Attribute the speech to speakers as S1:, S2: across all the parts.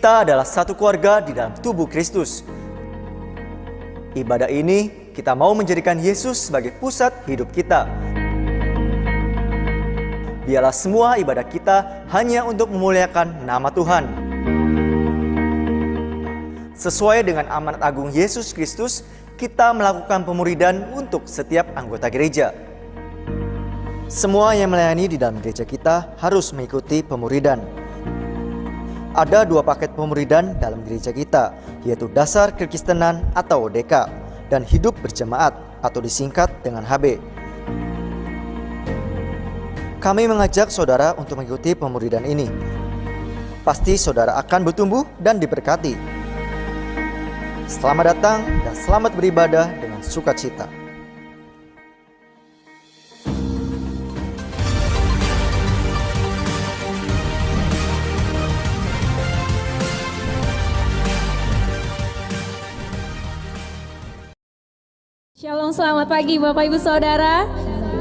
S1: Kita adalah satu keluarga di dalam tubuh Kristus. Ibadah ini kita mau menjadikan Yesus sebagai pusat hidup kita. Biarlah semua ibadah kita hanya untuk memuliakan nama Tuhan. Sesuai dengan amanat agung Yesus Kristus, kita melakukan pemuridan untuk setiap anggota gereja. Semua yang melayani di dalam gereja kita harus mengikuti pemuridan. Ada 2 paket pemuridan dalam gereja kita, yaitu Dasar Kekristenan atau DK, dan Hidup Berjemaat atau disingkat dengan HB. Kami mengajak saudara untuk mengikuti pemuridan ini. Pasti saudara akan bertumbuh dan diberkati. Selamat datang dan selamat beribadah dengan sukacita.
S2: Shalom, selamat pagi Bapak Ibu Saudara.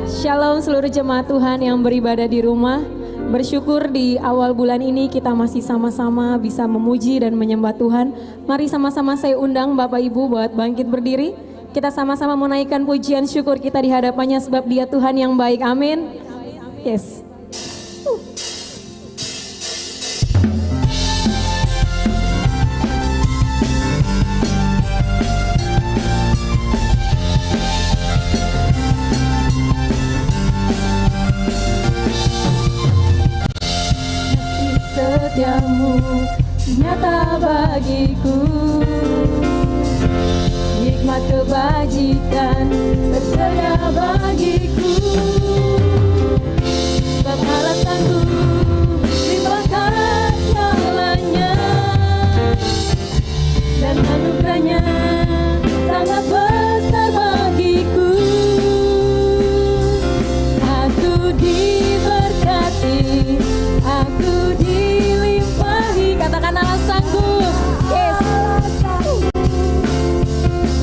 S2: Shalom seluruh jemaat Tuhan yang beribadah di rumah. Bersyukur di awal bulan ini kita masih sama-sama bisa memuji dan menyembah Tuhan. Mari sama-sama saya undang Bapak Ibu buat bangkit berdiri. Kita sama-sama menaikkan pujian syukur kita di hadapannya sebab Dia Tuhan yang baik. Amin. Yes.
S3: Setiamu nyata bagiku, hikmat kebajikan tersedia bagiku. Sebab alasanku limpahkan segalanya, dan anugerahnya sangat besar bagiku. Aku diberkati, aku dilimpahi. Katakan alasanku, yes,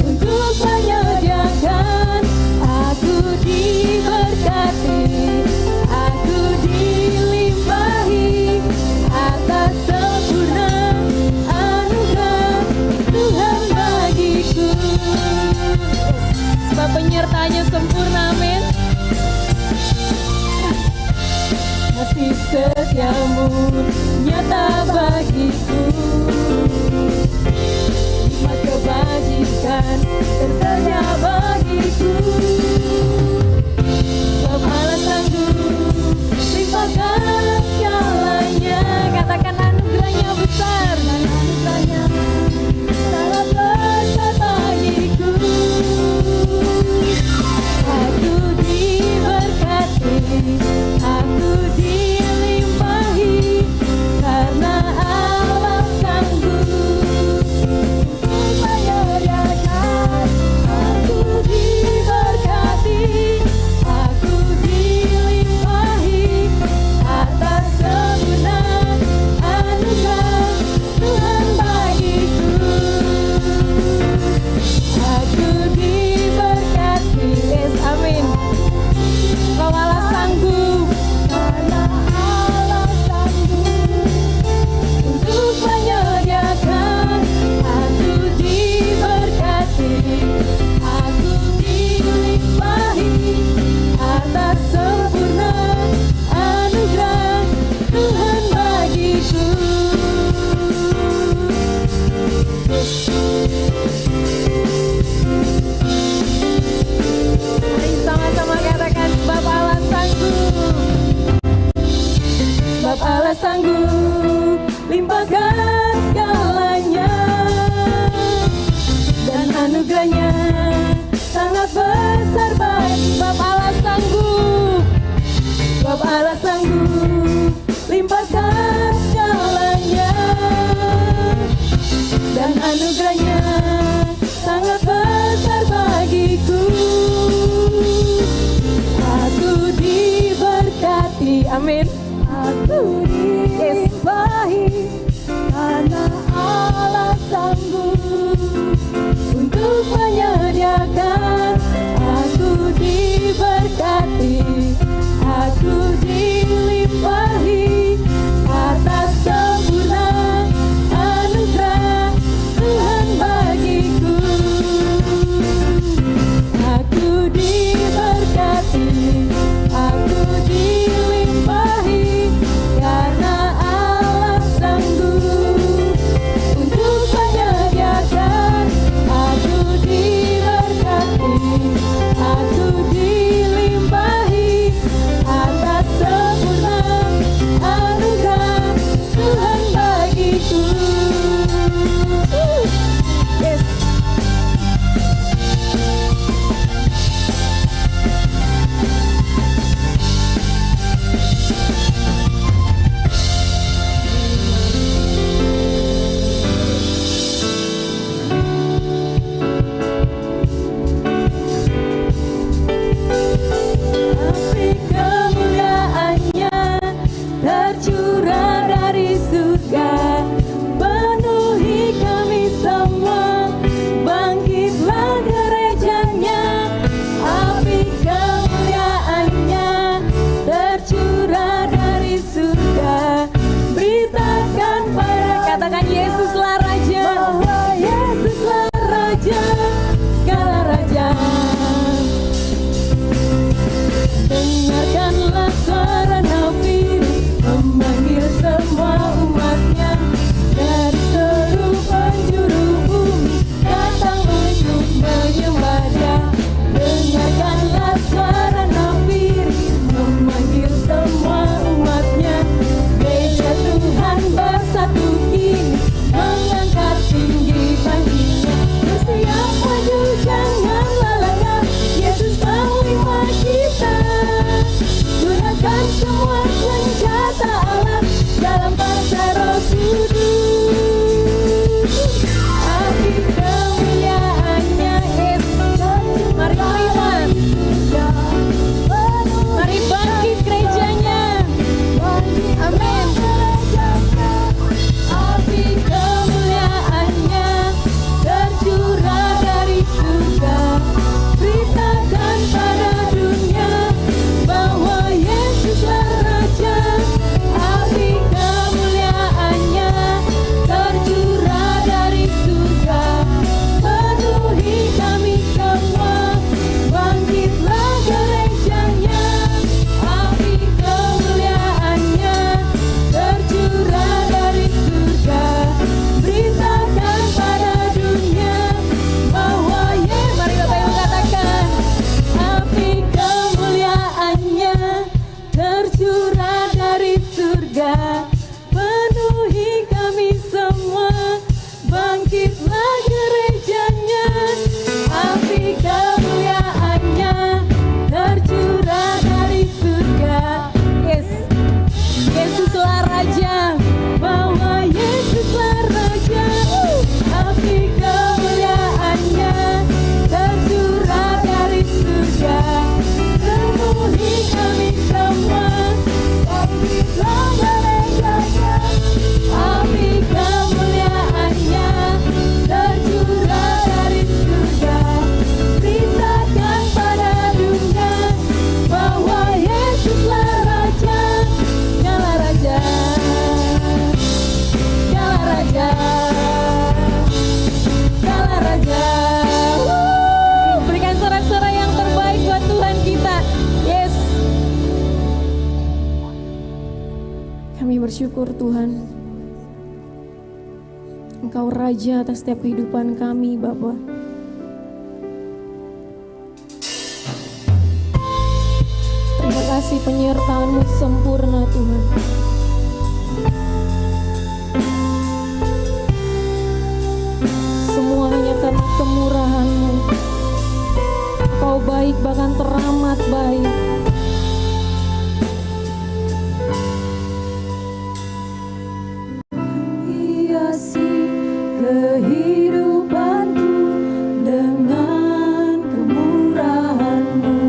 S3: untuk menyediakan. Aku diberkati, aku dilimpahi atas sempurna anugerah Tuhan bagiku. Sebab penyertanya sempurna, amin. Kasih setiamu nyata bagiku, hikmat kebajikan tersedia bagiku. Sebab alasanku limpahkan segalanya. Katakan anugerahnya besar, dan anugerahnya sangat besar bagiku. Aku diberkati, aku dilimpahi karena Allah sanggup untuk menyediakan. Aku diberkati, aku dilimpahi atas sempurna anugerah Tuhan bagiku. Aku diberkati, yes, amin. Kau Allah sanggup, karena Allah sanggup untuk menyediakan. Aku diberkati, aku dilimpahi atas sempurna anugerah Tuhan bagiku. Mari sama-sama katakan, sebab Allah sanggup, sebab Allah sanggup limpahkan segalanya, dan anugerahnya sangat besar bagi. Sebab Allah sanggup, sebab Allah sanggup limpahkan segalanya, dan anugerahnya sangat besar bagiku. Aku diberkati, amin. Aku dilimpahi karena Allah sanggup untuk menyediakan. Aku diberkati, aku dilimpahi atas sempurna
S2: syukur Tuhan. Engkau Raja atas setiap kehidupan kami Bapa. Terima kasih penyertaan-Mu sempurna Tuhan. Semua hanya karena kemurahan-Mu. Kau baik, bahkan teramat baik. Hiasi kehidupanku dengan kemurahan-Mu.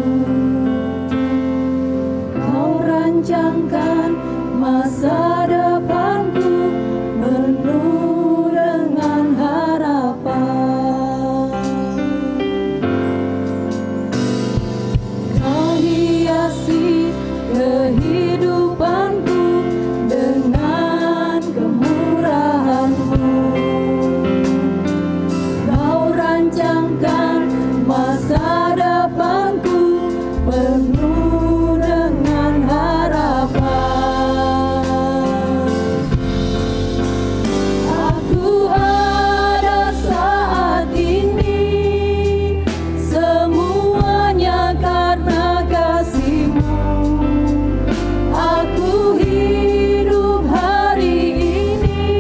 S2: Kau rancangkan masa depanku penuh dengan harapan. Kau hiasi kehidupanku dengan kemurahan-Mu. Kau rancangkan masa depanku penuh dengan harapan. Aku ada saat ini, semuanya karena kasih-Mu. Aku hidup hari ini,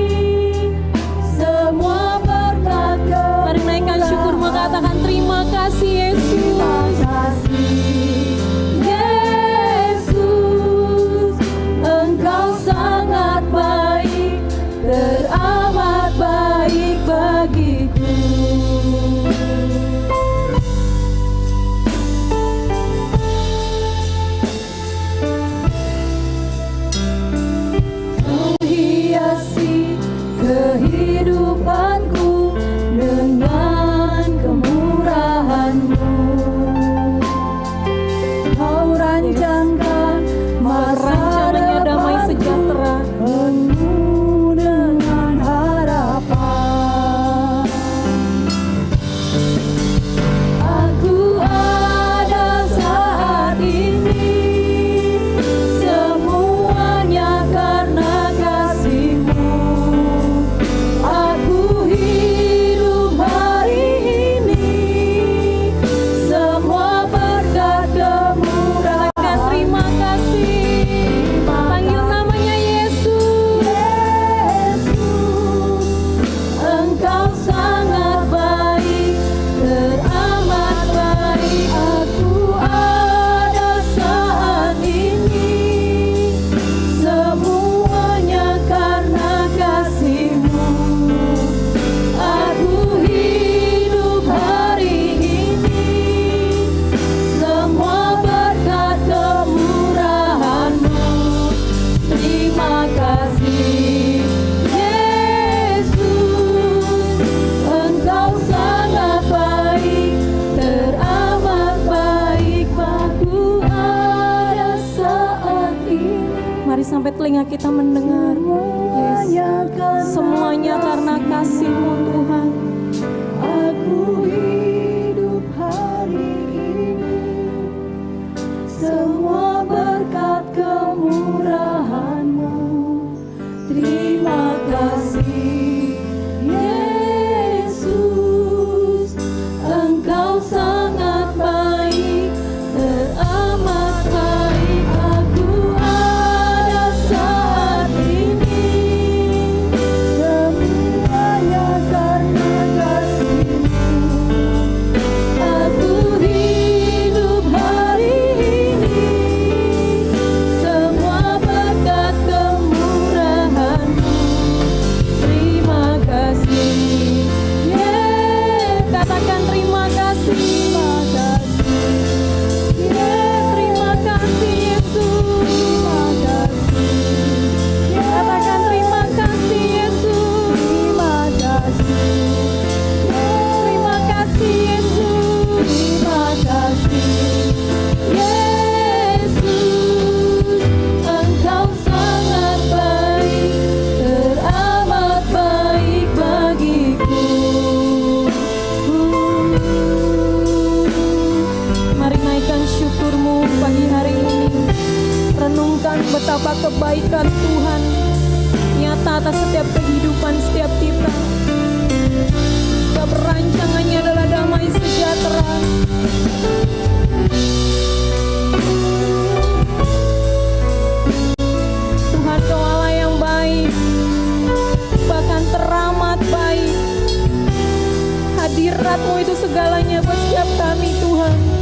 S2: semua berkat Kau. Mari naikkan syukur, mengatakan terima kasih Yesus. Yesus, Engkau sangat baik, teramat baik bagiku. Kau hiasi kehidupanku dengan kemurahan-Mu. Kau rancangkan masa damai sejahtera penuh dengan harapan. Aku ada saat ini, semuanya karena kasih-Mu. Aku hidup hari ini, semua berkat kemurahan. Terima kasih, panggil namanya Yesus. Yesus, Engkau sangat baik, teramat baik. Aku ada saat ini, semuanya karena kasih-Mu. Aku hidup hari ini, semua berkat kemurahan-Mu. Terima kasih Yesus, Engkau sangat baik, teramat baik. Aku ada saat ini. Mari sampai telinga kita mendengar. Yesus, semuanya karena kasih-Mu Tuhan. Aku hidup hari ini, semua berkat kemurahan-Mu. Terima kasih Yesus, Engkau sangat baik, teramat baik. Aku ada saat ini, semuanya karena kasih-Mu. Aku hidup hari ini, semua berkat kemurahan-Mu. Terima kasih Yesus, katakan terima kasih. Terima kasih Yesus. Katakan terima kasih Yesus. Terima kasih Yesus. Yesus, Engkau sangat baik, teramat baik bagiku. Mari naikkan syukur-Mu pagi hari ini. Renungkan betapa kebaikan Tuhan segalanya buat setiap kami Tuhan.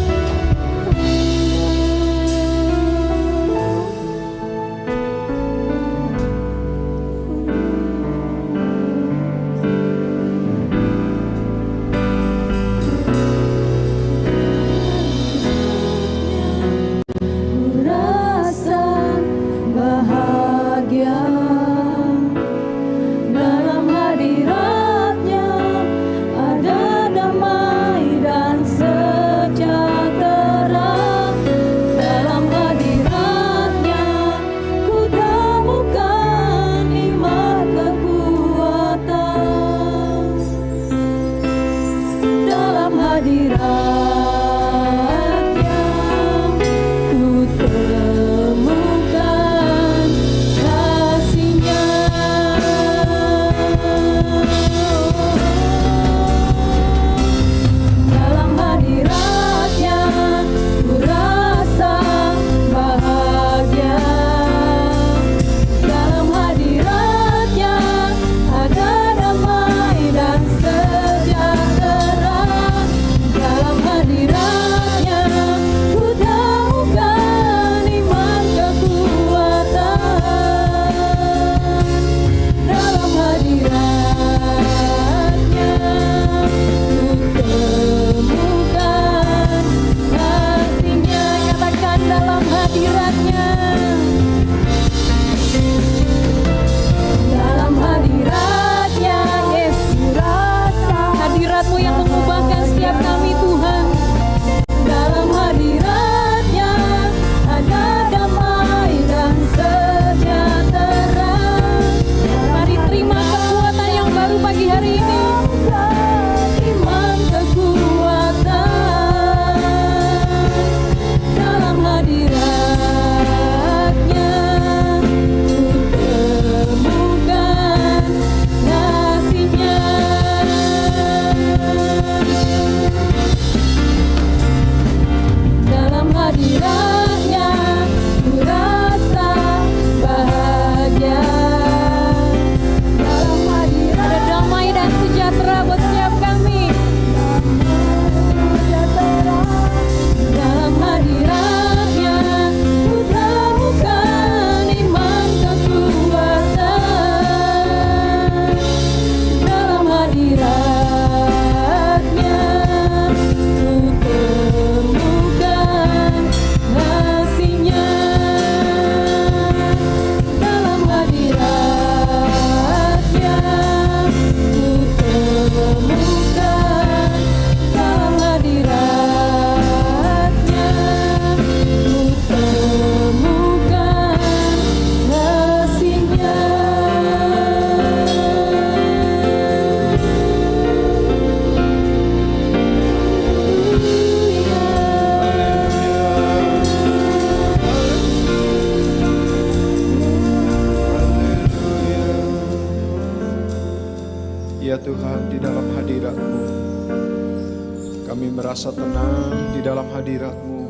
S4: merasa tenang di dalam hadirat-Mu.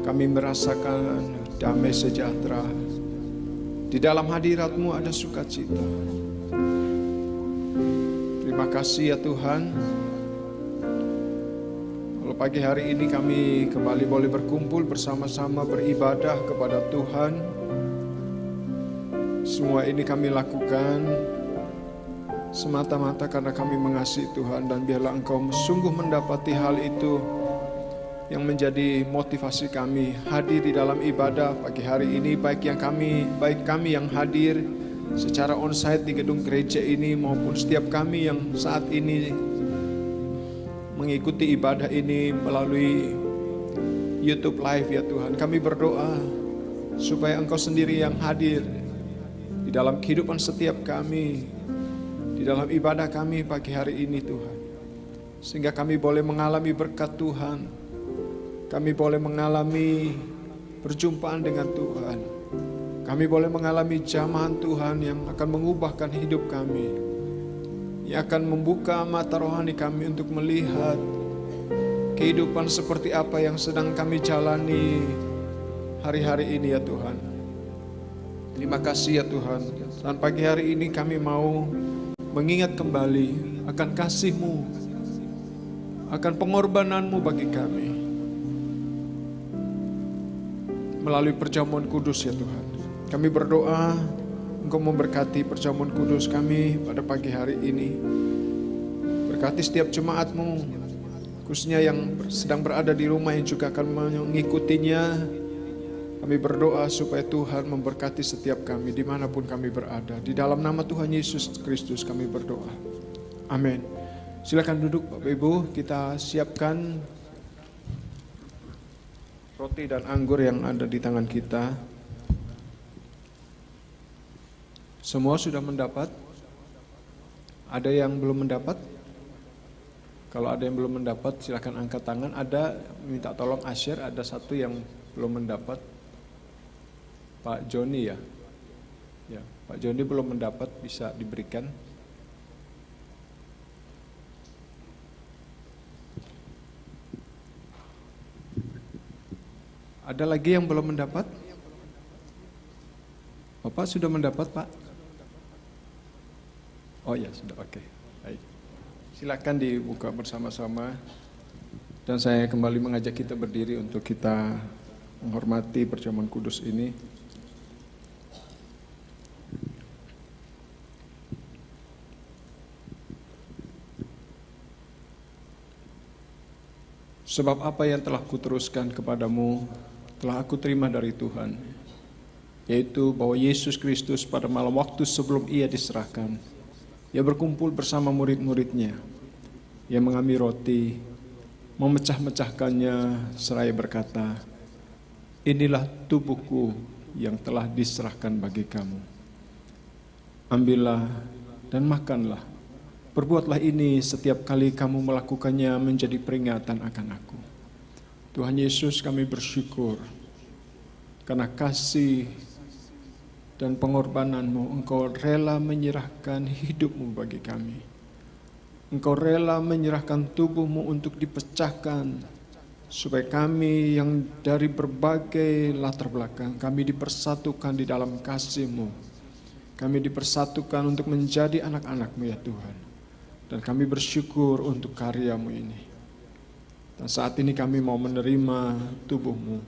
S4: Kami merasakan damai sejahtera. Di dalam hadirat-Mu ada sukacita. Terima kasih ya Tuhan. Kalau pagi hari ini kami kembali boleh berkumpul bersama-sama beribadah kepada Tuhan. Semua ini kami lakukan semata-mata karena kami mengasihi Tuhan, dan biarlah Engkau sungguh mendapati hal itu yang menjadi motivasi kami hadir di dalam ibadah pagi hari ini, baik kami yang hadir secara onsite di gedung gereja ini maupun setiap kami yang saat ini mengikuti ibadah ini melalui YouTube Live ya Tuhan. Kami berdoa supaya Engkau sendiri yang hadir di dalam kehidupan setiap kami, di dalam ibadah kami pagi hari ini Tuhan. Sehingga kami boleh mengalami berkat Tuhan. Kami boleh mengalami perjumpaan dengan Tuhan. Kami boleh mengalami jamahan Tuhan yang akan mengubahkan hidup kami. Yang akan membuka mata rohani kami untuk melihat kehidupan seperti apa yang sedang kami jalani hari-hari ini ya Tuhan. Terima kasih ya Tuhan. Dan pagi hari ini kami mau mengingat kembali akan kasih-Mu akan pengorbanan-Mu bagi kami. Melalui perjamuan kudus ya Tuhan. Kami berdoa Engkau memberkati perjamuan kudus kami pada pagi hari ini. Berkati setiap jemaat-Mu, khususnya yang sedang berada di rumah yang juga akan mengikutinya. Kami berdoa supaya Tuhan memberkati setiap kami dimanapun kami berada. Di dalam nama Tuhan Yesus Kristus kami berdoa. Amin. Silakan duduk Bapak Ibu, kita siapkan roti dan anggur yang ada di tangan kita. Semua sudah mendapat? Ada yang belum mendapat? Kalau ada yang belum mendapat silakan angkat tangan. Ada minta tolong Asyir, ada satu yang belum mendapat. Pak Joni ya? Ya, Pak Joni belum mendapat, bisa diberikan. Ada lagi yang belum mendapat? Bapak sudah mendapat, Pak? Oh ya, sudah, oke. Baik. Silakan dibuka bersama-sama. Dan saya kembali mengajak kita berdiri untuk kita menghormati perjamuan kudus ini. Sebab apa yang telah kuteruskan kepadamu telah aku terima dari Tuhan, yaitu bahwa Yesus Kristus pada malam waktu sebelum ia diserahkan, ia berkumpul bersama murid-muridnya. Ia mengambil roti, memecah-mecahkannya seraya berkata, "Inilah tubuhku yang telah diserahkan bagi kamu. Ambillah dan makanlah. Perbuatlah ini setiap kali kamu melakukannya menjadi peringatan akan aku." Tuhan Yesus, kami bersyukur karena kasih dan pengorbanan-Mu. Engkau rela menyerahkan hidup-Mu bagi kami. Engkau rela menyerahkan tubuh-Mu untuk dipecahkan, supaya kami yang dari berbagai latar belakang, kami dipersatukan di dalam kasih-Mu. Kami dipersatukan untuk menjadi anak-anak-Mu ya Tuhan. Dan kami bersyukur untuk karya-Mu ini. Dan saat ini kami mau menerima tubuh-Mu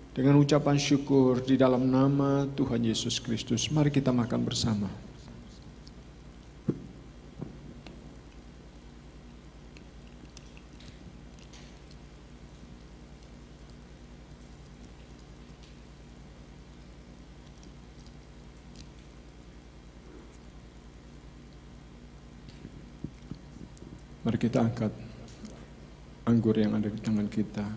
S4: dengan ucapan syukur di dalam nama Tuhan Yesus Kristus. Mari kita makan bersama. Mari kita angkat anggur yang ada di tangan kita.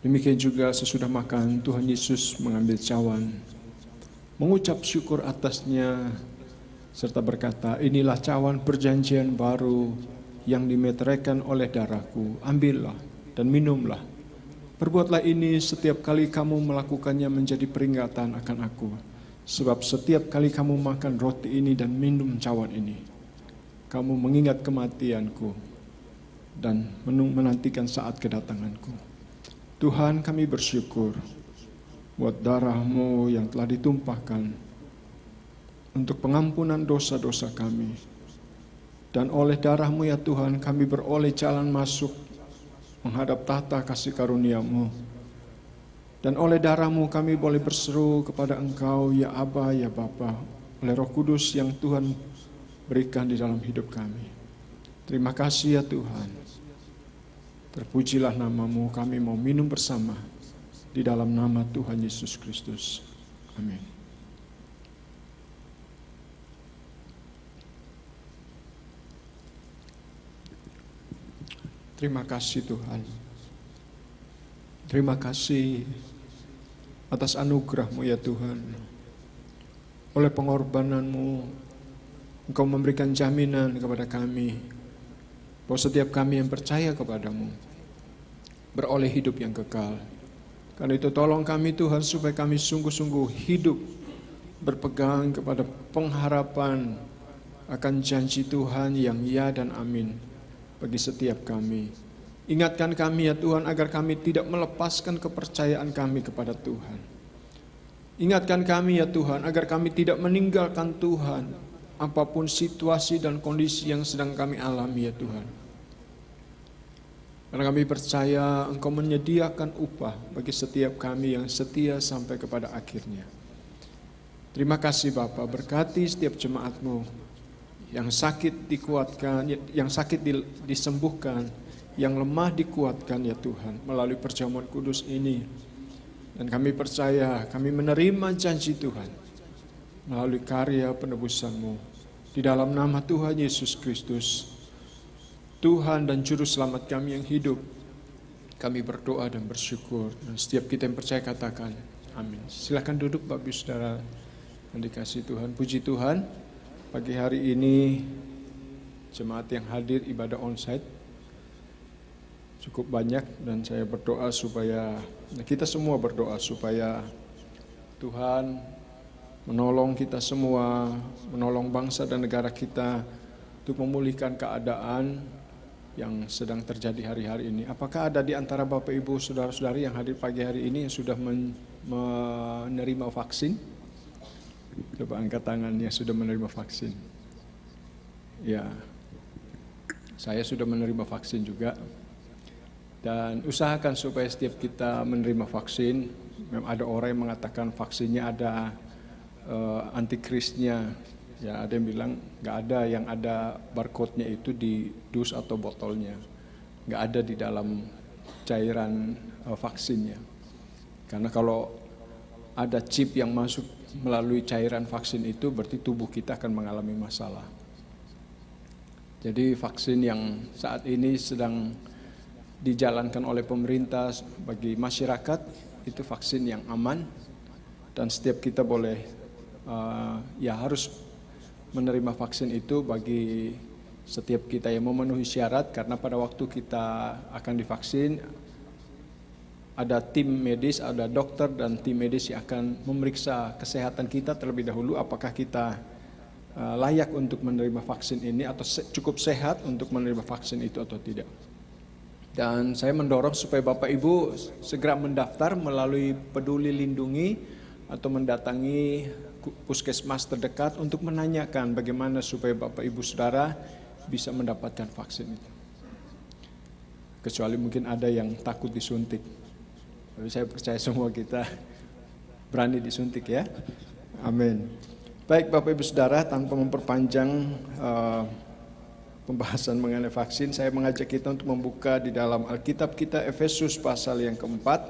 S4: Demikian juga sesudah makan, Tuhan Yesus mengambil cawan, mengucap syukur atasnya, serta berkata, "Inilah cawan perjanjian baru yang dimeteraikan oleh darahku. Ambillah dan minumlah. Perbuatlah ini setiap kali kamu melakukannya menjadi peringatan akan aku. Sebab setiap kali kamu makan roti ini dan minum cawan ini, kamu mengingat kematianku dan menantikan saat kedatanganku." Tuhan, kami bersyukur buat darah-Mu yang telah ditumpahkan untuk pengampunan dosa-dosa kami. Dan oleh darah-Mu ya Tuhan, kami beroleh jalan masuk menghadap tahta kasih karunia-Mu. Dan oleh darah-Mu kami boleh berseru kepada Engkau, ya Aba, ya Bapa, oleh Roh Kudus yang Tuhan berikan di dalam hidup kami. Terima kasih ya Tuhan. Terpujilah nama-Mu, kami mau minum bersama di dalam nama Tuhan Yesus Kristus. Amin. Terima kasih Tuhan. Terima kasih atas anugerah-Mu ya Tuhan. Oleh pengorbanan-Mu, Engkau memberikan jaminan kepada kami bahwa setiap kami yang percaya kepadamu beroleh hidup yang kekal. Karena itu tolong kami Tuhan supaya kami sungguh-sungguh hidup berpegang kepada pengharapan akan janji Tuhan yang ya dan amin bagi setiap kami. Ingatkan kami ya Tuhan agar kami tidak melepaskan kepercayaan kami kepada Tuhan. Ingatkan kami ya Tuhan agar kami tidak meninggalkan Tuhan apapun situasi dan kondisi yang sedang kami alami ya Tuhan. Karena kami percaya Engkau menyediakan upah bagi setiap kami yang setia sampai kepada akhirnya. Terima kasih Bapa, berkati setiap jemaat-Mu yang sakit dikuatkan, yang sakit disembuhkan, yang lemah dikuatkan ya Tuhan melalui perjamuan kudus ini. Dan kami percaya, kami menerima janji Tuhan melalui karya penebusan-Mu. Di dalam nama Tuhan Yesus Kristus, Tuhan dan Juru Selamat kami yang hidup, kami berdoa dan bersyukur. Dan setiap kita yang percaya katakan, amin. Silakan duduk Bapak Ibu Saudara yang dikasihi Tuhan. Puji Tuhan, pagi hari ini jemaat yang hadir ibadah onsite cukup banyak, dan saya berdoa supaya, kita semua berdoa supaya Tuhan menolong kita semua, menolong bangsa dan negara kita untuk memulihkan keadaan yang sedang terjadi hari-hari ini. Apakah ada di antara Bapak Ibu Saudara-saudari yang hadir pagi hari ini yang sudah menerima vaksin? Coba angkat tangannya sudah menerima vaksin. Ya, saya sudah menerima vaksin juga. Dan usahakan supaya setiap kita menerima vaksin. Memang ada orang yang mengatakan vaksinnya ada antikrisnya. Ya, ada yang bilang nggak ada, yang ada barcode-nya itu di dus atau botolnya, nggak ada di dalam cairan vaksinnya. Karena kalau ada chip yang masuk melalui cairan vaksin itu, berarti tubuh kita akan mengalami masalah. Jadi vaksin yang saat ini sedang dijalankan oleh pemerintah bagi masyarakat itu vaksin yang aman, dan setiap kita boleh ya harus menerima vaksin itu bagi setiap kita yang memenuhi syarat. Karena pada waktu kita akan divaksin ada tim medis, ada dokter dan tim medis yang akan memeriksa kesehatan kita terlebih dahulu, apakah kita layak untuk menerima vaksin ini atau cukup sehat untuk menerima vaksin itu atau tidak. Dan saya mendorong supaya Bapak Ibu segera mendaftar melalui Peduli Lindungi atau mendatangi puskesmas terdekat untuk menanyakan bagaimana supaya Bapak Ibu Saudara bisa mendapatkan vaksin itu. Kecuali mungkin ada yang takut disuntik. Tapi saya percaya semua kita berani disuntik ya. Amin. Baik Bapak Ibu Saudara, tanpa memperpanjang pembahasan mengenai vaksin, saya mengajak kita untuk membuka di dalam Alkitab kita Efesus pasal yang keempat.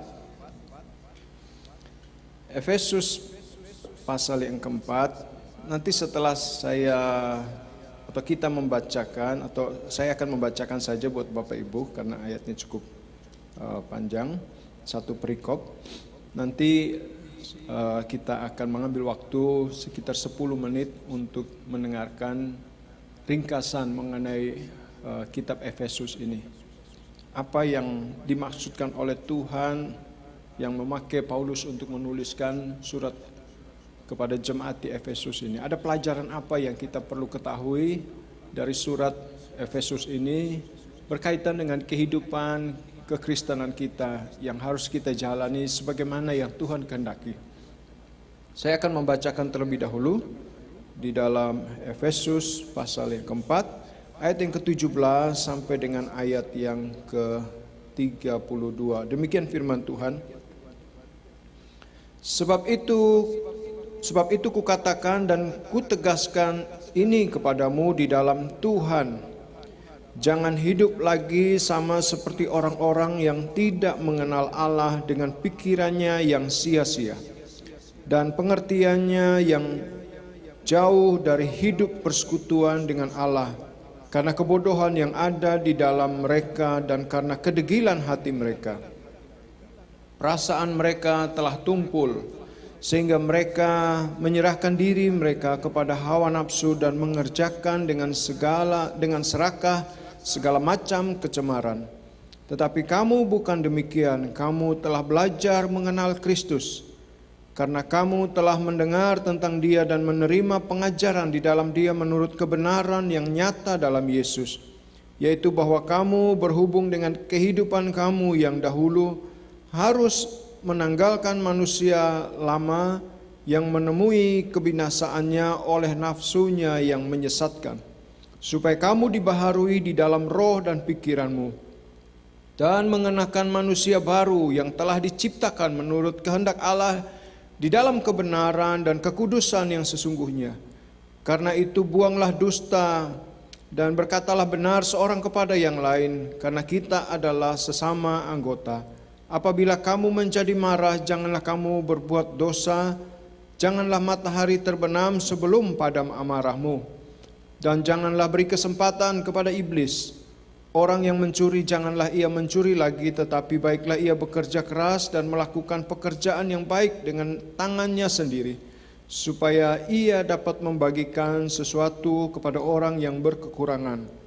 S4: Efesus pasal yang keempat. Nanti setelah saya atau kita membacakan, atau saya akan membacakan saja buat Bapak Ibu karena ayatnya cukup panjang, satu perikop. Nanti kita akan mengambil waktu sekitar 10 menit untuk mendengarkan ringkasan mengenai kitab Efesus ini. Apa yang dimaksudkan oleh Tuhan yang memakai Paulus untuk menuliskan surat kepada jemaat di Efesus ini. Ada pelajaran apa yang kita perlu ketahui dari surat Efesus ini berkaitan dengan kehidupan kekristenan kita yang harus kita jalani sebagaimana yang Tuhan kehendaki. Saya akan membacakan terlebih dahulu di dalam Efesus pasal yang keempat, ayat yang ke-17 sampai dengan ayat yang ke-32. Demikian firman Tuhan. Sebab itu kukatakan dan kutegaskan ini kepadamu di dalam Tuhan. Jangan hidup lagi sama seperti orang-orang yang tidak mengenal Allah dengan pikirannya yang sia-sia dan pengertiannya yang jauh dari hidup persekutuan dengan Allah, karena kebodohan yang ada di dalam mereka dan karena kedegilan hati mereka. Perasaan mereka telah tumpul sehingga mereka menyerahkan diri mereka kepada hawa nafsu dan mengerjakan dengan serakah segala macam kecemaran. Tetapi kamu bukan demikian, kamu telah belajar mengenal Kristus, karena kamu telah mendengar tentang Dia dan menerima pengajaran di dalam Dia menurut kebenaran yang nyata dalam Yesus, yaitu bahwa kamu berhubung dengan kehidupan kamu yang dahulu harus menanggalkan manusia lama yang menemui kebinasaannya oleh nafsunya yang menyesatkan, supaya kamu dibaharui di dalam roh dan pikiranmu, dan mengenakan manusia baru yang telah diciptakan menurut kehendak Allah di dalam kebenaran dan kekudusan yang sesungguhnya. Karena itu buanglah dusta dan berkatalah benar seorang kepada yang lain, karena kita adalah sesama anggota. Apabila kamu menjadi marah, janganlah kamu berbuat dosa, janganlah matahari terbenam sebelum padam amarahmu, dan janganlah beri kesempatan kepada iblis. Orang yang mencuri, janganlah ia mencuri lagi, tetapi baiklah ia bekerja keras dan melakukan pekerjaan yang baik dengan tangannya sendiri, supaya ia dapat membagikan sesuatu kepada orang yang berkekurangan.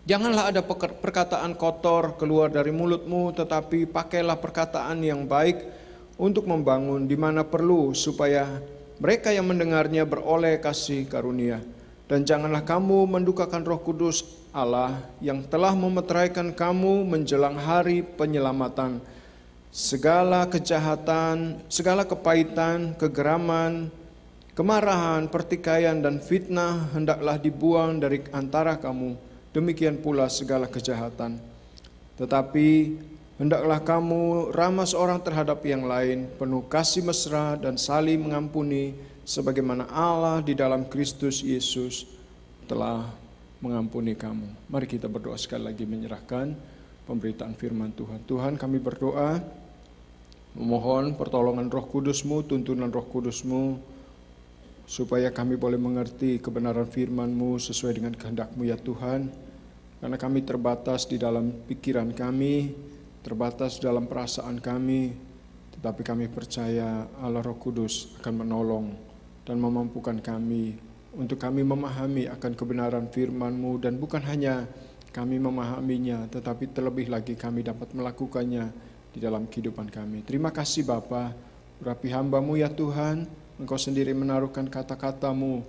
S4: Janganlah ada perkataan kotor keluar dari mulutmu, tetapi pakailah perkataan yang baik untuk membangun di mana perlu, supaya mereka yang mendengarnya beroleh kasih karunia. Dan janganlah kamu mendukakan Roh Kudus Allah yang telah memeteraikan kamu menjelang hari penyelamatan. Segala kejahatan, segala kepahitan, kegeraman, kemarahan, pertikaian, dan fitnah hendaklah dibuang dari antara kamu. Demikian pula segala kejahatan. Tetapi hendaklah kamu ramah seorang terhadap yang lain, penuh kasih mesra dan saling mengampuni, sebagaimana Allah di dalam Kristus Yesus telah mengampuni kamu. Mari kita berdoa sekali lagi menyerahkan pemberitaan firman Tuhan. Tuhan, kami berdoa, memohon pertolongan Roh Kudus-Mu, tuntunan Roh Kudus-Mu, supaya kami boleh mengerti kebenaran firman-Mu sesuai dengan kehendak-Mu ya Tuhan. Karena kami terbatas di dalam pikiran kami, terbatas dalam perasaan kami, tetapi kami percaya Allah Roh Kudus akan menolong dan memampukan kami untuk kami memahami akan kebenaran firman-Mu, dan bukan hanya kami memahaminya, tetapi terlebih lagi kami dapat melakukannya di dalam kehidupan kami. Terima kasih Bapa, urapi hamba-Mu ya Tuhan, Engkau sendiri menaruhkan kata-kata-Mu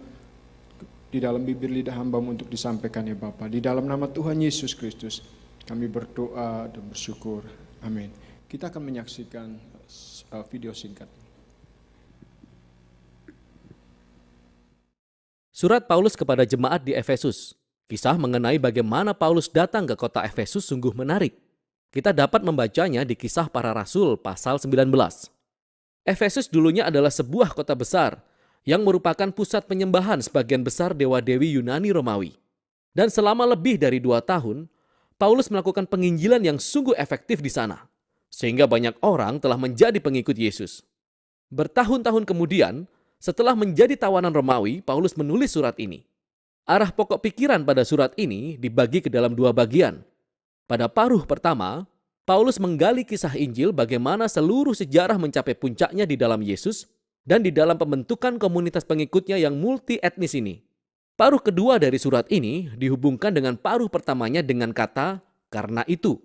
S4: di dalam bibir lidah hamba-Mu untuk disampaikan ya Bapa. Di dalam nama Tuhan Yesus Kristus kami berdoa dan bersyukur. Amin. Kita akan menyaksikan video singkat.
S5: Surat Paulus kepada jemaat di Efesus. Kisah mengenai bagaimana Paulus datang ke kota Efesus sungguh menarik. Kita dapat membacanya di Kisah Para Rasul pasal 19. Efesus dulunya adalah sebuah kota besar yang merupakan pusat penyembahan sebagian besar dewa-dewi Yunani Romawi. Dan selama lebih dari 2 tahun, Paulus melakukan penginjilan yang sungguh efektif di sana, sehingga banyak orang telah menjadi pengikut Yesus. Bertahun-tahun kemudian, setelah menjadi tawanan Romawi, Paulus menulis surat ini. Arah pokok pikiran pada surat ini dibagi ke dalam 2 bagian. Pada paruh pertama, Paulus menggali kisah Injil bagaimana seluruh sejarah mencapai puncaknya di dalam Yesus dan di dalam pembentukan komunitas pengikutnya yang multi etnis ini. Paruh kedua dari surat ini dihubungkan dengan paruh pertamanya dengan kata "karena itu".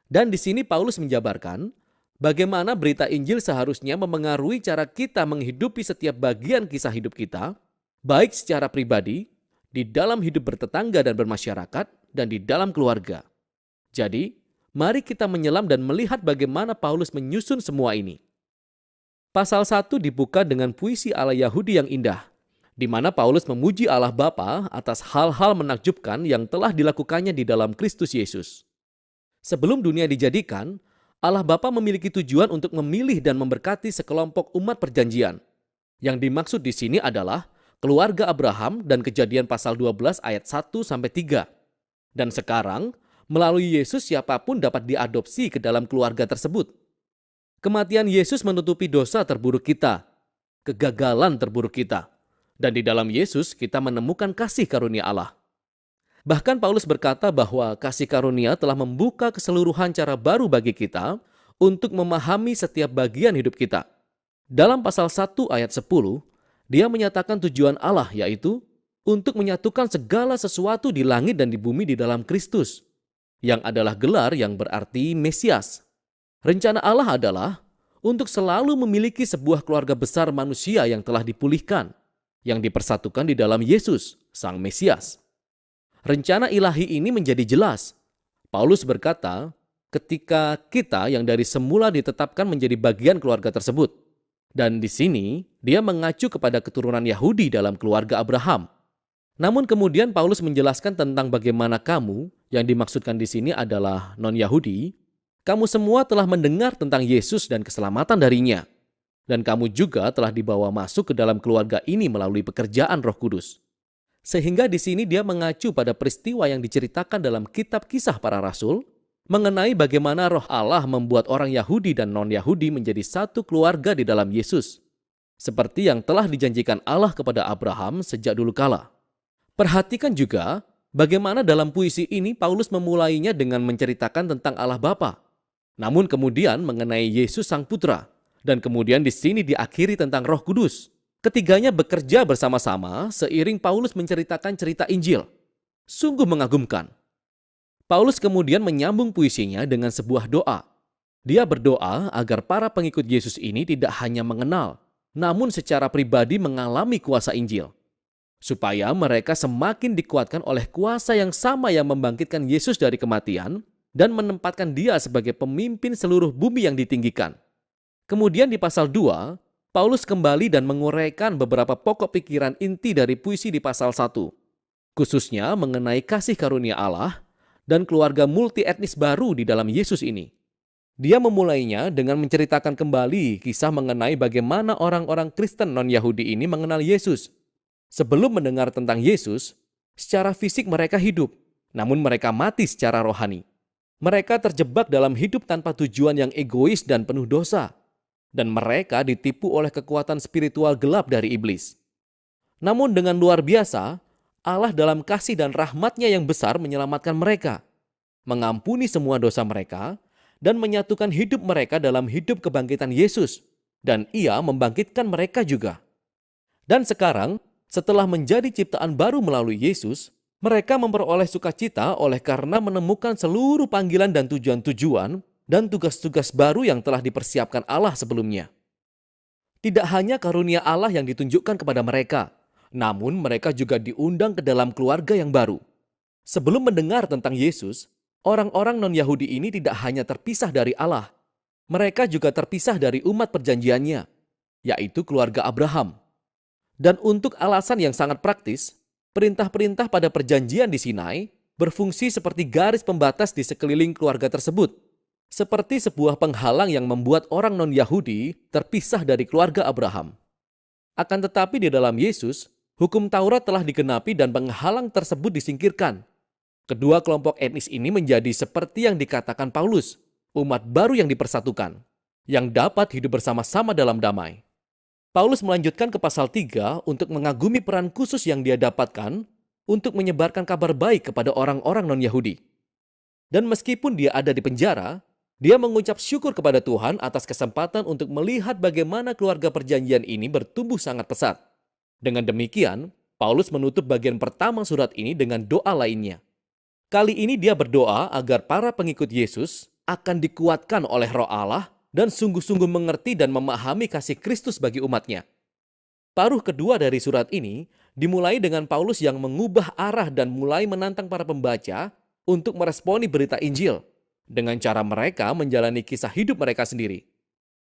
S5: Dan di sini Paulus menjabarkan bagaimana berita Injil seharusnya memengaruhi cara kita menghidupi setiap bagian kisah hidup kita, baik secara pribadi, di dalam hidup bertetangga dan bermasyarakat, dan di dalam keluarga. Jadi, mari kita menyelam dan melihat bagaimana Paulus menyusun semua ini. Pasal 1 dibuka dengan puisi ala Yahudi yang indah, di mana Paulus memuji Allah Bapa atas hal-hal menakjubkan yang telah dilakukannya di dalam Kristus Yesus. Sebelum dunia dijadikan, Allah Bapa memiliki tujuan untuk memilih dan memberkati sekelompok umat perjanjian. Yang dimaksud di sini adalah keluarga Abraham dan Kejadian pasal 12 ayat 1-3. Dan sekarang, melalui Yesus siapapun dapat diadopsi ke dalam keluarga tersebut. Kematian Yesus menutupi dosa terburuk kita, kegagalan terburuk kita. Dan di dalam Yesus kita menemukan kasih karunia Allah. Bahkan Paulus berkata bahwa kasih karunia telah membuka keseluruhan cara baru bagi kita untuk memahami setiap bagian hidup kita. Dalam pasal 1 ayat 10, dia menyatakan tujuan Allah, yaitu untuk menyatukan segala sesuatu di langit dan di bumi di dalam Kristus, yang adalah gelar yang berarti Mesias. Rencana Allah adalah untuk selalu memiliki sebuah keluarga besar manusia yang telah dipulihkan, yang dipersatukan di dalam Yesus, Sang Mesias. Rencana ilahi ini menjadi jelas. Paulus berkata, ketika kita yang dari semula ditetapkan menjadi bagian keluarga tersebut. Dan di sini, dia mengacu kepada keturunan Yahudi dalam keluarga Abraham. Namun kemudian Paulus menjelaskan tentang bagaimana kamu, yang dimaksudkan di sini adalah non-Yahudi, kamu semua telah mendengar tentang Yesus dan keselamatan darinya. Dan kamu juga telah dibawa masuk ke dalam keluarga ini melalui pekerjaan Roh Kudus. Sehingga di sini dia mengacu pada peristiwa yang diceritakan dalam kitab Kisah Para Rasul, mengenai bagaimana Roh Allah membuat orang Yahudi dan non-Yahudi menjadi satu keluarga di dalam Yesus. Seperti yang telah dijanjikan Allah kepada Abraham sejak dulu kala. Perhatikan juga bagaimana dalam puisi ini Paulus memulainya dengan menceritakan tentang Allah Bapa. Namun kemudian mengenai Yesus Sang Putra. Dan kemudian di sini diakhiri tentang Roh Kudus. Ketiganya bekerja bersama-sama seiring Paulus menceritakan cerita Injil. Sungguh mengagumkan. Paulus kemudian menyambung puisinya dengan sebuah doa. Dia berdoa agar para pengikut Yesus ini tidak hanya mengenal, namun secara pribadi mengalami kuasa Injil. Supaya mereka semakin dikuatkan oleh kuasa yang sama yang membangkitkan Yesus dari kematian dan menempatkan dia sebagai pemimpin seluruh bumi yang ditinggikan. Kemudian di pasal 2, Paulus kembali dan menguraikan beberapa pokok pikiran inti dari puisi di pasal 1. Khususnya mengenai kasih karunia Allah dan keluarga multi etnis baru di dalam Yesus ini. Dia memulainya dengan menceritakan kembali kisah mengenai bagaimana orang-orang Kristen non-Yahudi ini mengenal Yesus. Sebelum mendengar tentang Yesus, secara fisik mereka hidup, namun mereka mati secara rohani. Mereka terjebak dalam hidup tanpa tujuan yang egois dan penuh dosa. Dan mereka ditipu oleh kekuatan spiritual gelap dari iblis. Namun dengan luar biasa, Allah dalam kasih dan rahmat-Nya yang besar menyelamatkan mereka, mengampuni semua dosa mereka, dan menyatukan hidup mereka dalam hidup kebangkitan Yesus. Dan Ia membangkitkan mereka juga. Dan sekarang, setelah menjadi ciptaan baru melalui Yesus, mereka memperoleh sukacita oleh karena menemukan seluruh panggilan dan tujuan-tujuan dan tugas-tugas baru yang telah dipersiapkan Allah sebelumnya. Tidak hanya karunia Allah yang ditunjukkan kepada mereka, namun mereka juga diundang ke dalam keluarga yang baru. Sebelum mendengar tentang Yesus, orang-orang non-Yahudi ini tidak hanya terpisah dari Allah, mereka juga terpisah dari umat perjanjiannya, yaitu keluarga Abraham. Dan untuk alasan yang sangat praktis, perintah-perintah pada perjanjian di Sinai berfungsi seperti garis pembatas di sekeliling keluarga tersebut, seperti sebuah penghalang yang membuat orang non-Yahudi terpisah dari keluarga Abraham. Akan tetapi di dalam Yesus, hukum Taurat telah digenapi dan penghalang tersebut disingkirkan. Kedua kelompok etnis ini menjadi seperti yang dikatakan Paulus, umat baru yang dipersatukan, yang dapat hidup bersama-sama dalam damai. Paulus melanjutkan ke pasal 3 untuk mengagumi peran khusus yang dia dapatkan untuk menyebarkan kabar baik kepada orang-orang non-Yahudi. Dan meskipun dia ada di penjara, dia mengucap syukur kepada Tuhan atas kesempatan untuk melihat bagaimana keluarga perjanjian ini bertumbuh sangat pesat. Dengan demikian, Paulus menutup bagian pertama surat ini dengan doa lainnya. Kali ini dia berdoa agar para pengikut Yesus akan dikuatkan oleh Roh Allah dan sungguh-sungguh mengerti dan memahami kasih Kristus bagi umatnya. Paruh kedua dari surat ini dimulai dengan Paulus yang mengubah arah dan mulai menantang para pembaca untuk meresponi berita Injil dengan cara mereka menjalani kisah hidup mereka sendiri.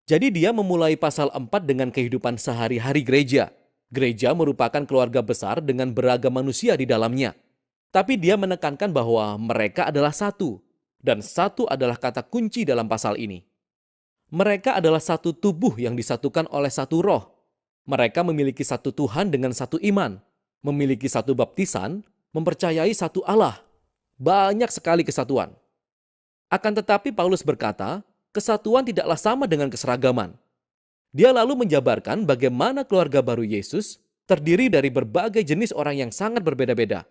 S5: Jadi dia memulai pasal 4 dengan kehidupan sehari-hari gereja. Gereja merupakan keluarga besar dengan beragam manusia di dalamnya. Tapi dia menekankan bahwa mereka adalah satu, dan satu adalah kata kunci dalam pasal ini. Mereka adalah satu tubuh yang disatukan oleh satu roh. Mereka memiliki satu Tuhan dengan satu iman, memiliki satu baptisan, mempercayai satu Allah. Banyak sekali kesatuan. Akan tetapi Paulus berkata, kesatuan tidaklah sama dengan keseragaman. Dia lalu menjabarkan bagaimana keluarga baru Yesus terdiri dari berbagai jenis orang yang sangat berbeda-beda.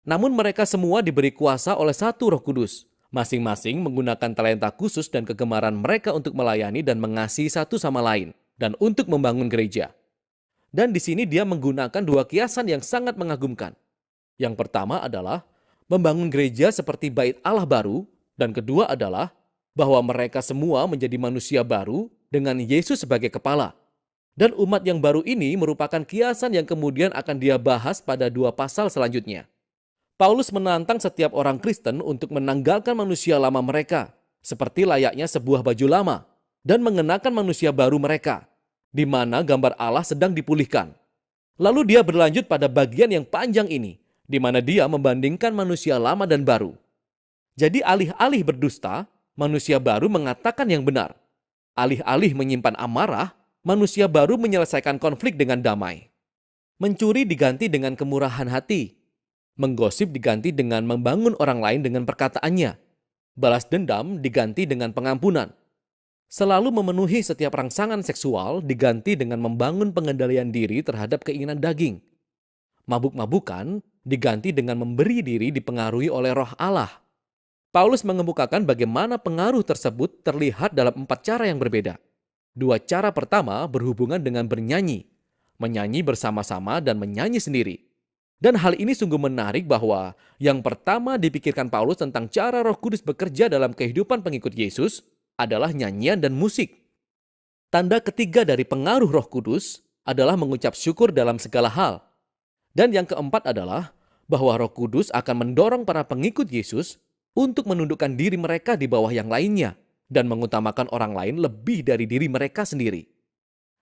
S5: Namun mereka semua diberi kuasa oleh satu Roh Kudus. Masing-masing menggunakan talenta khusus dan kegemaran mereka untuk melayani dan mengasihi satu sama lain, dan untuk membangun gereja. Dan di sini dia menggunakan dua kiasan yang sangat mengagumkan. Yang pertama adalah membangun gereja seperti bait Allah baru, dan kedua adalah bahwa mereka semua menjadi manusia baru dengan Yesus sebagai kepala. Dan umat yang baru ini merupakan kiasan yang kemudian akan dia bahas pada 2 pasal selanjutnya. Paulus menantang setiap orang Kristen untuk menanggalkan manusia lama mereka, seperti layaknya sebuah baju lama, dan mengenakan manusia baru mereka, di mana gambar Allah sedang dipulihkan. Lalu dia berlanjut pada bagian yang panjang ini, di mana dia membandingkan manusia lama dan baru. Jadi alih-alih berdusta, manusia baru mengatakan yang benar. Alih-alih menyimpan amarah, manusia baru menyelesaikan konflik dengan damai. Mencuri diganti dengan kemurahan hati. Menggosip diganti dengan membangun orang lain dengan perkataannya. Balas dendam diganti dengan pengampunan. Selalu memenuhi setiap rangsangan seksual diganti dengan membangun pengendalian diri terhadap keinginan daging. Mabuk-mabukan diganti dengan memberi diri dipengaruhi oleh Roh Allah. Paulus mengemukakan bagaimana pengaruh tersebut terlihat dalam 4 cara yang berbeda. 2 cara pertama berhubungan dengan bernyanyi, menyanyi bersama-sama dan menyanyi sendiri. Dan hal ini sungguh menarik bahwa yang pertama dipikirkan Paulus tentang cara Roh Kudus bekerja dalam kehidupan pengikut Yesus adalah nyanyian dan musik. Tanda ketiga dari pengaruh Roh Kudus adalah mengucap syukur dalam segala hal. Dan yang keempat adalah bahwa Roh Kudus akan mendorong para pengikut Yesus untuk menundukkan diri mereka di bawah yang lainnya dan mengutamakan orang lain lebih dari diri mereka sendiri.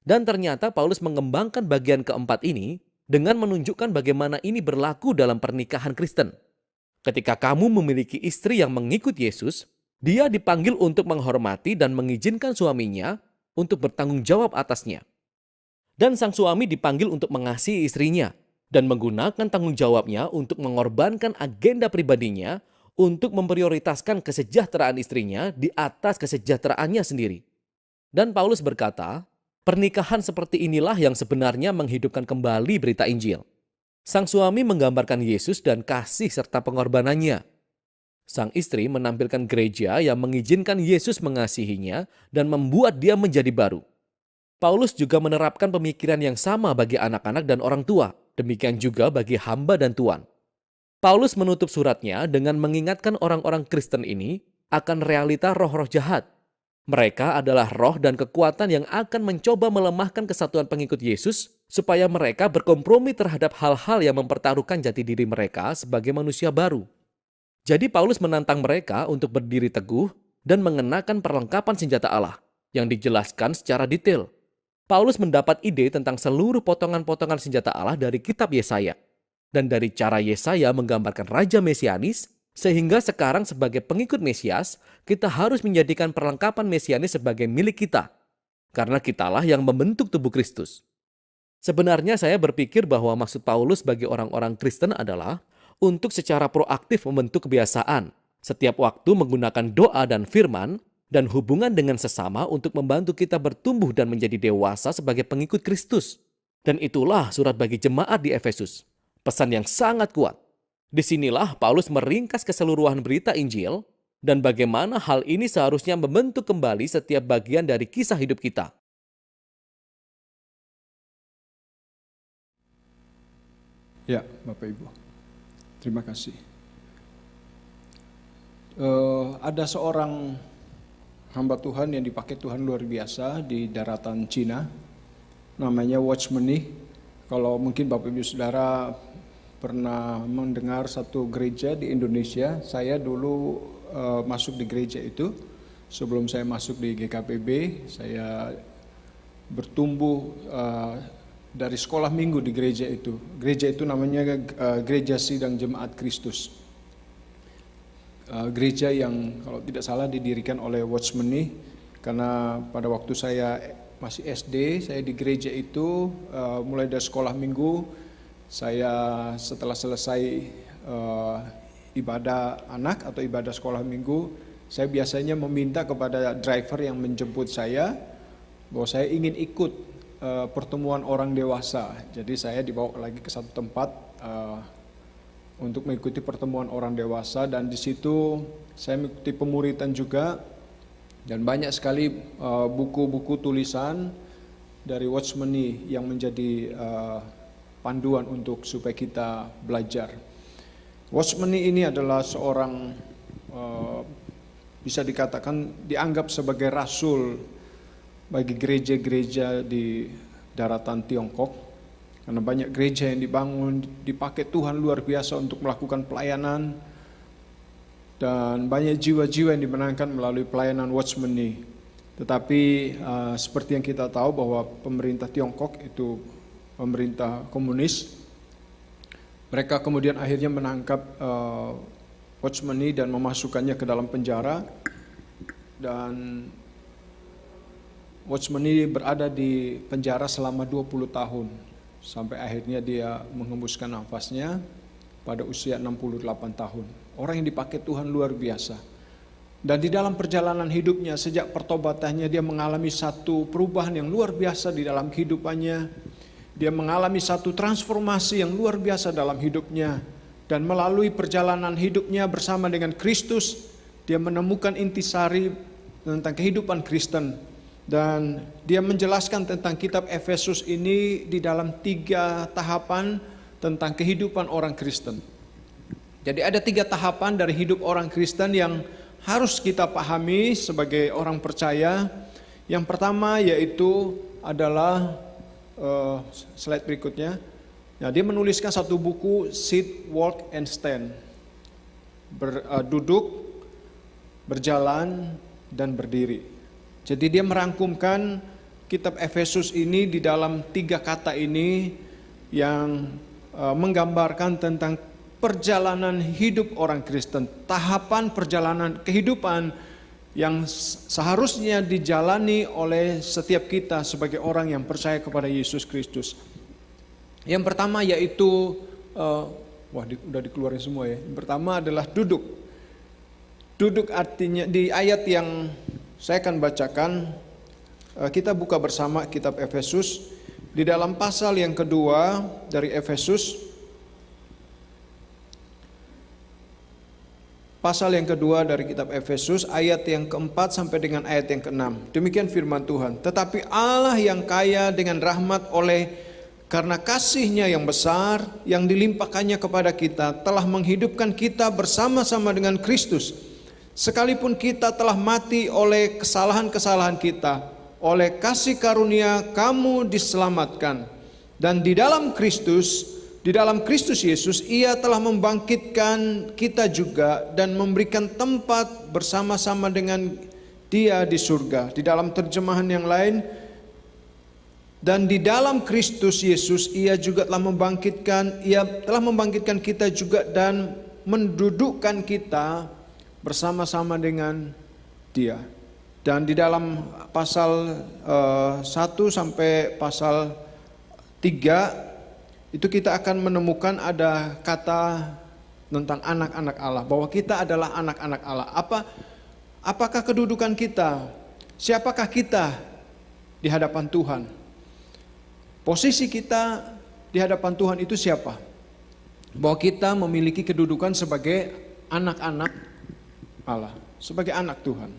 S5: Dan ternyata Paulus mengembangkan bagian keempat ini dengan menunjukkan bagaimana ini berlaku dalam pernikahan Kristen. Ketika kamu memiliki istri yang mengikut Yesus, dia dipanggil untuk menghormati dan mengizinkan suaminya untuk bertanggung jawab atasnya. Dan sang suami dipanggil untuk mengasihi istrinya dan menggunakan tanggung jawabnya untuk mengorbankan agenda pribadinya untuk memprioritaskan kesejahteraan istrinya di atas kesejahteraannya sendiri. Dan Paulus berkata, pernikahan seperti inilah yang sebenarnya menghidupkan kembali berita Injil. Sang suami menggambarkan Yesus dan kasih serta pengorbanannya. Sang istri menampilkan gereja yang mengizinkan Yesus mengasihinya dan membuat dia menjadi baru. Paulus juga menerapkan pemikiran yang sama bagi anak-anak dan orang tua, demikian juga bagi hamba dan tuan. Paulus menutup suratnya dengan mengingatkan orang-orang Kristen ini akan realita roh-roh jahat. Mereka adalah roh dan kekuatan yang akan mencoba melemahkan kesatuan pengikut Yesus supaya mereka berkompromi terhadap hal-hal yang mempertaruhkan jati diri mereka sebagai manusia baru. Jadi Paulus menantang mereka untuk berdiri teguh dan mengenakan perlengkapan senjata Allah yang dijelaskan secara detail. Paulus mendapat ide tentang seluruh potongan-potongan senjata Allah dari kitab Yesaya. Dan dari cara Yesaya menggambarkan Raja Mesianis, sehingga sekarang sebagai pengikut Mesias, kita harus menjadikan perlengkapan Mesianis sebagai milik kita. Karena kitalah yang membentuk tubuh Kristus. Sebenarnya saya berpikir bahwa maksud Paulus bagi orang-orang Kristen adalah untuk secara proaktif membentuk kebiasaan, setiap waktu menggunakan doa dan firman, dan hubungan dengan sesama untuk membantu kita bertumbuh dan menjadi dewasa sebagai pengikut Kristus. Dan itulah surat bagi jemaat di Efesus. Pesan yang sangat kuat. Disinilah Paulus meringkas keseluruhan berita Injil, dan bagaimana hal ini seharusnya membentuk kembali setiap bagian dari kisah hidup kita.
S4: Ya, Bapak Ibu. Terima kasih. Ada seorang hamba Tuhan yang dipakai Tuhan luar biasa di daratan Cina, namanya Watchman Nee. Kalau mungkin Bapak Ibu Saudara pernah mendengar satu gereja di Indonesia, saya dulu masuk di gereja itu. Sebelum saya masuk di GKPB, saya bertumbuh dari sekolah minggu di gereja itu. Gereja itu namanya Gereja Sidang Jemaat Kristus. Gereja yang kalau tidak salah didirikan oleh Watchman Nee, karena pada waktu saya masih SD, saya di gereja itu mulai dari sekolah minggu, saya setelah selesai ibadah anak atau ibadah sekolah minggu, saya biasanya meminta kepada driver yang menjemput saya bahwa saya ingin ikut pertemuan orang dewasa. Jadi saya dibawa lagi ke satu tempat untuk mengikuti pertemuan orang dewasa, dan di situ saya mengikuti pemuritan juga, dan banyak sekali buku-buku tulisan dari Watchman Nee yang menjadi panduan untuk supaya kita belajar. Watchman Nee ini adalah seorang bisa dikatakan dianggap sebagai rasul bagi gereja-gereja di daratan Tiongkok, karena banyak gereja yang dibangun, dipakai Tuhan luar biasa untuk melakukan pelayanan, dan banyak jiwa-jiwa yang dimenangkan melalui pelayanan Watchman Nee. Tetapi seperti yang kita tahu bahwa pemerintah Tiongkok itu pemerintah komunis. Mereka kemudian akhirnya menangkap Watchmeni dan memasukkannya ke dalam penjara. Dan Watchmeni berada di penjara selama 20 tahun. Sampai akhirnya dia menghembuskan nafasnya pada usia 68 tahun. Orang yang dipakai Tuhan luar biasa. Dan di dalam perjalanan hidupnya sejak pertobatannya dia mengalami satu perubahan yang luar biasa di dalam kehidupannya. Dia mengalami satu transformasi yang luar biasa dalam hidupnya. Dan melalui perjalanan hidupnya bersama dengan Kristus, dia menemukan intisari tentang kehidupan Kristen. Dan dia menjelaskan tentang kitab Efesus ini di dalam 3 tahapan tentang kehidupan orang Kristen. Jadi ada 3 tahapan dari hidup orang Kristen yang harus kita pahami sebagai orang percaya. Yang pertama yaitu adalah slide berikutnya. Nah, dia menuliskan satu buku, Sit, Walk, and Stand. Duduk, berjalan, dan berdiri. Jadi dia merangkumkan kitab Efesus ini di dalam 3 kata ini yang menggambarkan tentang perjalanan hidup orang Kristen. Tahapan perjalanan kehidupan yang seharusnya dijalani oleh setiap kita sebagai orang yang percaya kepada Yesus Kristus. Yang pertama yaitu, udah dikeluarin semua ya. Yang pertama adalah duduk. Duduk artinya di ayat yang saya akan bacakan, kita buka bersama kitab Efesus. Di dalam pasal yang kedua dari Efesus, pasal yang kedua dari kitab Efesus, ayat yang keempat sampai dengan ayat yang keenam. Demikian firman Tuhan. Tetapi Allah yang kaya dengan rahmat karena kasih-Nya yang besar, yang dilimpahkannya kepada kita, telah menghidupkan kita bersama-sama dengan Kristus. Sekalipun kita telah mati oleh kesalahan-kesalahan kita, oleh kasih karunia kamu diselamatkan. Dan di dalam Kristus Yesus, Ia telah membangkitkan kita juga dan memberikan tempat bersama-sama dengan Dia di surga. Di dalam terjemahan yang lain, dan di dalam Kristus Yesus Ia telah membangkitkan kita juga dan mendudukkan kita bersama-sama dengan Dia. Dan di dalam pasal 1 sampai pasal 3 itu kita akan menemukan ada kata tentang anak-anak Allah, bahwa kita adalah anak-anak Allah. Apakah kedudukan kita? Siapakah kita di hadapan Tuhan? Posisi kita di hadapan Tuhan itu siapa? Bahwa kita memiliki kedudukan sebagai anak-anak Allah, sebagai anak Tuhan.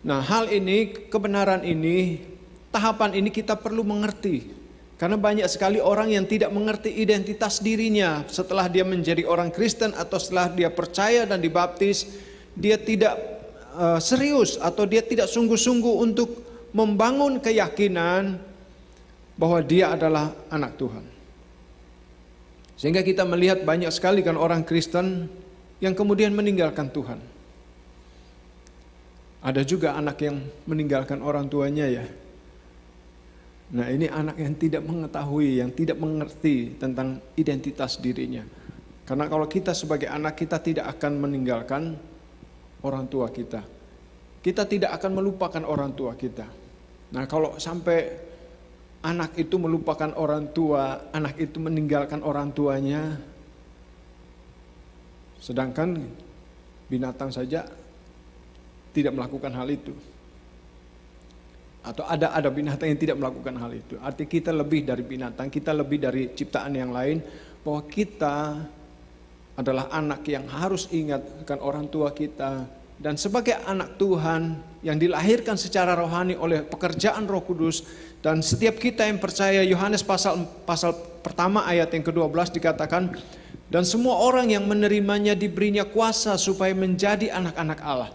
S4: Nah, hal ini, kebenaran ini, tahapan ini kita perlu mengerti. Karena banyak sekali orang yang tidak mengerti identitas dirinya setelah dia menjadi orang Kristen atau setelah dia percaya dan dibaptis. Dia tidak serius atau dia tidak sungguh-sungguh untuk membangun keyakinan bahwa dia adalah anak Tuhan. Sehingga kita melihat banyak sekali kan orang Kristen yang kemudian meninggalkan Tuhan. Ada juga anak yang meninggalkan orang tuanya ya. Nah, ini anak yang tidak mengetahui, yang tidak mengerti tentang identitas dirinya. Karena kalau kita sebagai anak, kita tidak akan meninggalkan orang tua kita. Kita tidak akan melupakan orang tua kita. Nah, kalau sampai anak itu melupakan orang tua, anak itu meninggalkan orang tuanya, sedangkan binatang saja tidak melakukan hal itu. Atau ada binatang yang tidak melakukan hal itu. Artinya kita lebih dari binatang, kita lebih dari ciptaan yang lain. Bahwa kita adalah anak yang harus ingat akan orang tua kita. Dan sebagai anak Tuhan yang dilahirkan secara rohani oleh pekerjaan Roh Kudus. Dan setiap kita yang percaya, Yohanes pasal pertama ayat yang ke-12 dikatakan, dan semua orang yang menerimanya diberinya kuasa supaya menjadi anak-anak Allah.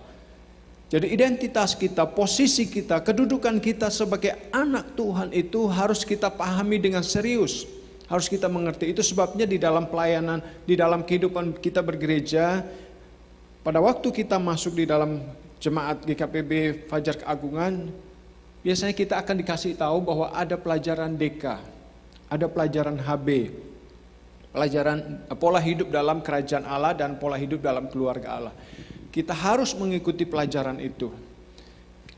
S4: Jadi identitas kita, posisi kita, kedudukan kita sebagai anak Tuhan itu harus kita pahami dengan serius. Harus kita mengerti. Itu sebabnya di dalam pelayanan, di dalam kehidupan kita bergereja, pada waktu kita masuk di dalam jemaat GKPB Fajar Keagungan, biasanya kita akan dikasih tahu bahwa ada pelajaran DK, ada pelajaran HB, pelajaran pola hidup dalam kerajaan Allah dan pola hidup dalam keluarga Allah. Kita harus mengikuti pelajaran itu.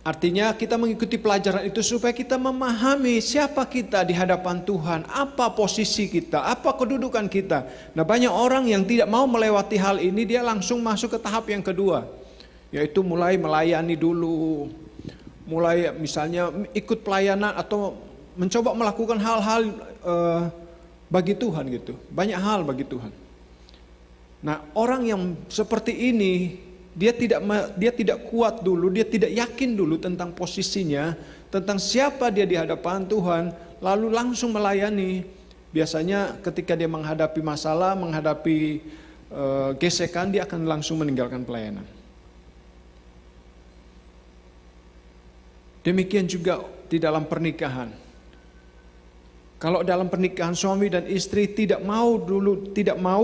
S4: Artinya kita mengikuti pelajaran itu supaya kita memahami siapa kita di hadapan Tuhan, apa posisi kita, apa kedudukan kita. Nah, banyak orang yang tidak mau melewati hal ini, dia langsung masuk ke tahap yang kedua, yaitu mulai melayani dulu, mulai misalnya ikut pelayanan atau mencoba melakukan hal-hal bagi Tuhan gitu, banyak hal bagi Tuhan. Nah, orang yang seperti ini dia tidak kuat dulu, dia tidak yakin dulu tentang posisinya, tentang siapa dia di hadapan Tuhan, lalu langsung melayani. Biasanya ketika dia menghadapi masalah, menghadapi gesekan, dia akan langsung meninggalkan pelayanan. Demikian juga di dalam pernikahan. Kalau dalam pernikahan suami dan istri tidak mau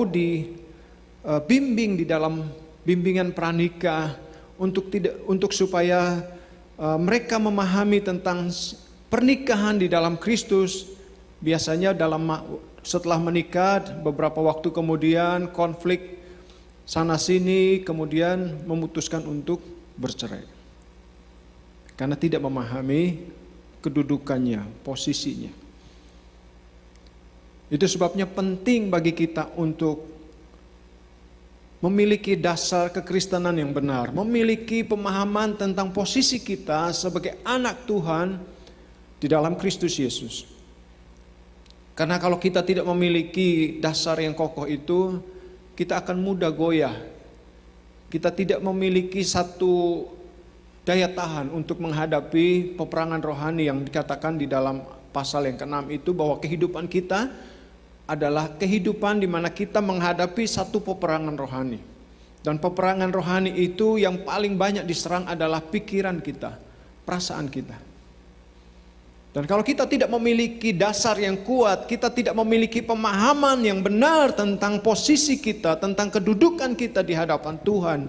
S4: dibimbing di dalam bimbingan pranikah untuk supaya mereka memahami tentang pernikahan di dalam Kristus. Biasanya setelah menikah beberapa waktu kemudian konflik sana sini, kemudian memutuskan untuk bercerai karena tidak memahami kedudukannya, posisinya. Itu sebabnya penting bagi kita untuk memiliki dasar kekristenan yang benar, memiliki pemahaman tentang posisi kita sebagai anak Tuhan di dalam Kristus Yesus. Karena kalau kita tidak memiliki dasar yang kokoh itu, kita akan mudah goyah. Kita tidak memiliki satu daya tahan untuk menghadapi peperangan rohani yang dikatakan di dalam pasal yang ke-6 itu, bahwa kehidupan kita adalah kehidupan di mana kita menghadapi satu peperangan rohani. Dan peperangan rohani itu yang paling banyak diserang adalah pikiran kita, perasaan kita. Dan kalau kita tidak memiliki dasar yang kuat, kita tidak memiliki pemahaman yang benar tentang posisi kita, tentang kedudukan kita di hadapan Tuhan,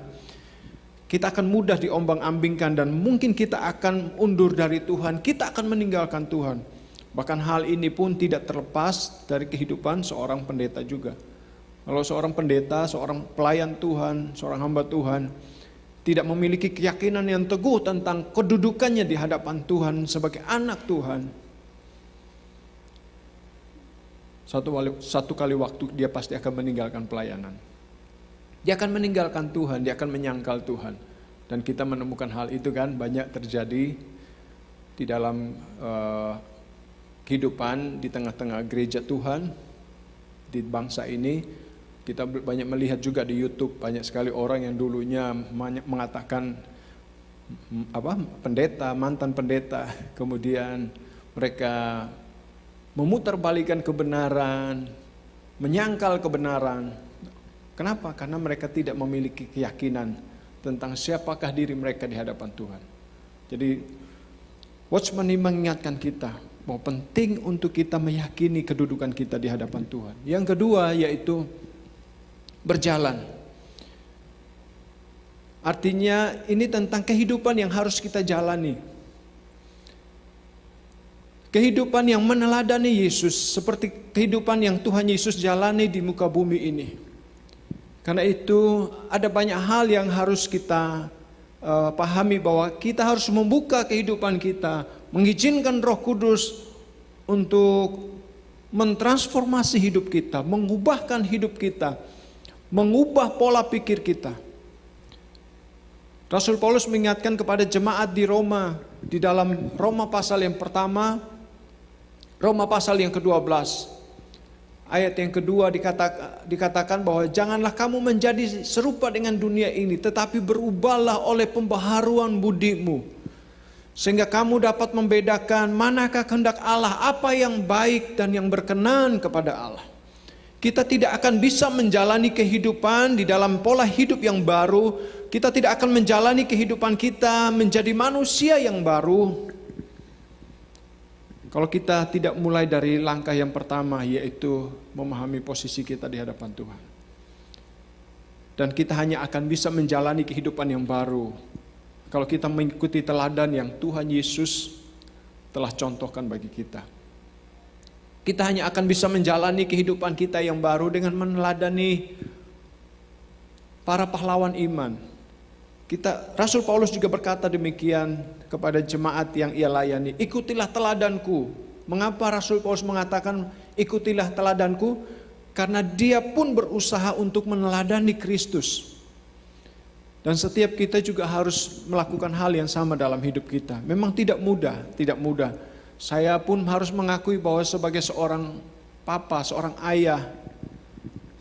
S4: kita akan mudah diombang-ambingkan dan mungkin kita akan undur dari Tuhan, kita akan meninggalkan Tuhan. Bahkan hal ini pun tidak terlepas dari kehidupan seorang pendeta juga. Kalau seorang pendeta, seorang pelayan Tuhan, seorang hamba Tuhan tidak memiliki keyakinan yang teguh tentang kedudukannya di hadapan Tuhan sebagai anak Tuhan, satu kali waktu dia pasti akan meninggalkan pelayanan. Dia akan meninggalkan Tuhan, dia akan menyangkal Tuhan. Dan kita menemukan hal itu kan banyak terjadi di dalam kehidupan di tengah-tengah gereja Tuhan di bangsa ini. Kita banyak melihat juga di YouTube, banyak sekali orang yang dulunya mengatakan pendeta, mantan pendeta, kemudian mereka memutarbalikkan kebenaran, menyangkal kebenaran. Kenapa? Karena mereka tidak memiliki keyakinan tentang siapakah diri mereka di hadapan Tuhan. Jadi Watchman ini mengingatkan kita bahwa penting untuk kita meyakini kedudukan kita di hadapan Tuhan. Yang kedua yaitu berjalan. Artinya ini tentang kehidupan yang harus kita jalani. Kehidupan yang meneladani Yesus seperti kehidupan yang Tuhan Yesus jalani di muka bumi ini. Karena itu ada banyak hal yang harus kita pahami, bahwa kita harus membuka kehidupan kita, mengizinkan Roh Kudus untuk mentransformasi hidup kita, mengubahkan hidup kita, mengubah pola pikir kita. Rasul Paulus mengingatkan kepada jemaat di Roma, di dalam Roma pasal yang pertama, Roma pasal yang ke-12. Ayat yang kedua dikatakan bahwa janganlah kamu menjadi serupa dengan dunia ini, tetapi berubahlah oleh pembaharuan budimu, sehingga kamu dapat membedakan manakah kehendak Allah, apa yang baik dan yang berkenan kepada Allah. Kita tidak akan bisa menjalani kehidupan di dalam pola hidup yang baru, kita tidak akan menjalani kehidupan kita menjadi manusia yang baru kalau kita tidak mulai dari langkah yang pertama, yaitu memahami posisi kita di hadapan Tuhan. Dan kita hanya akan bisa menjalani kehidupan yang baru kalau kita mengikuti teladan yang Tuhan Yesus telah contohkan bagi kita. Kita hanya akan bisa menjalani kehidupan kita yang baru dengan meneladani para pahlawan iman. Rasul Paulus juga berkata demikian kepada jemaat yang ia layani, ikutilah teladanku. Mengapa Rasul Paulus mengatakan ikutilah teladanku? Karena dia pun berusaha untuk meneladani Kristus. Dan setiap kita juga harus melakukan hal yang sama dalam hidup kita. Memang tidak mudah. Saya pun harus mengakui bahwa sebagai seorang papa, seorang ayah,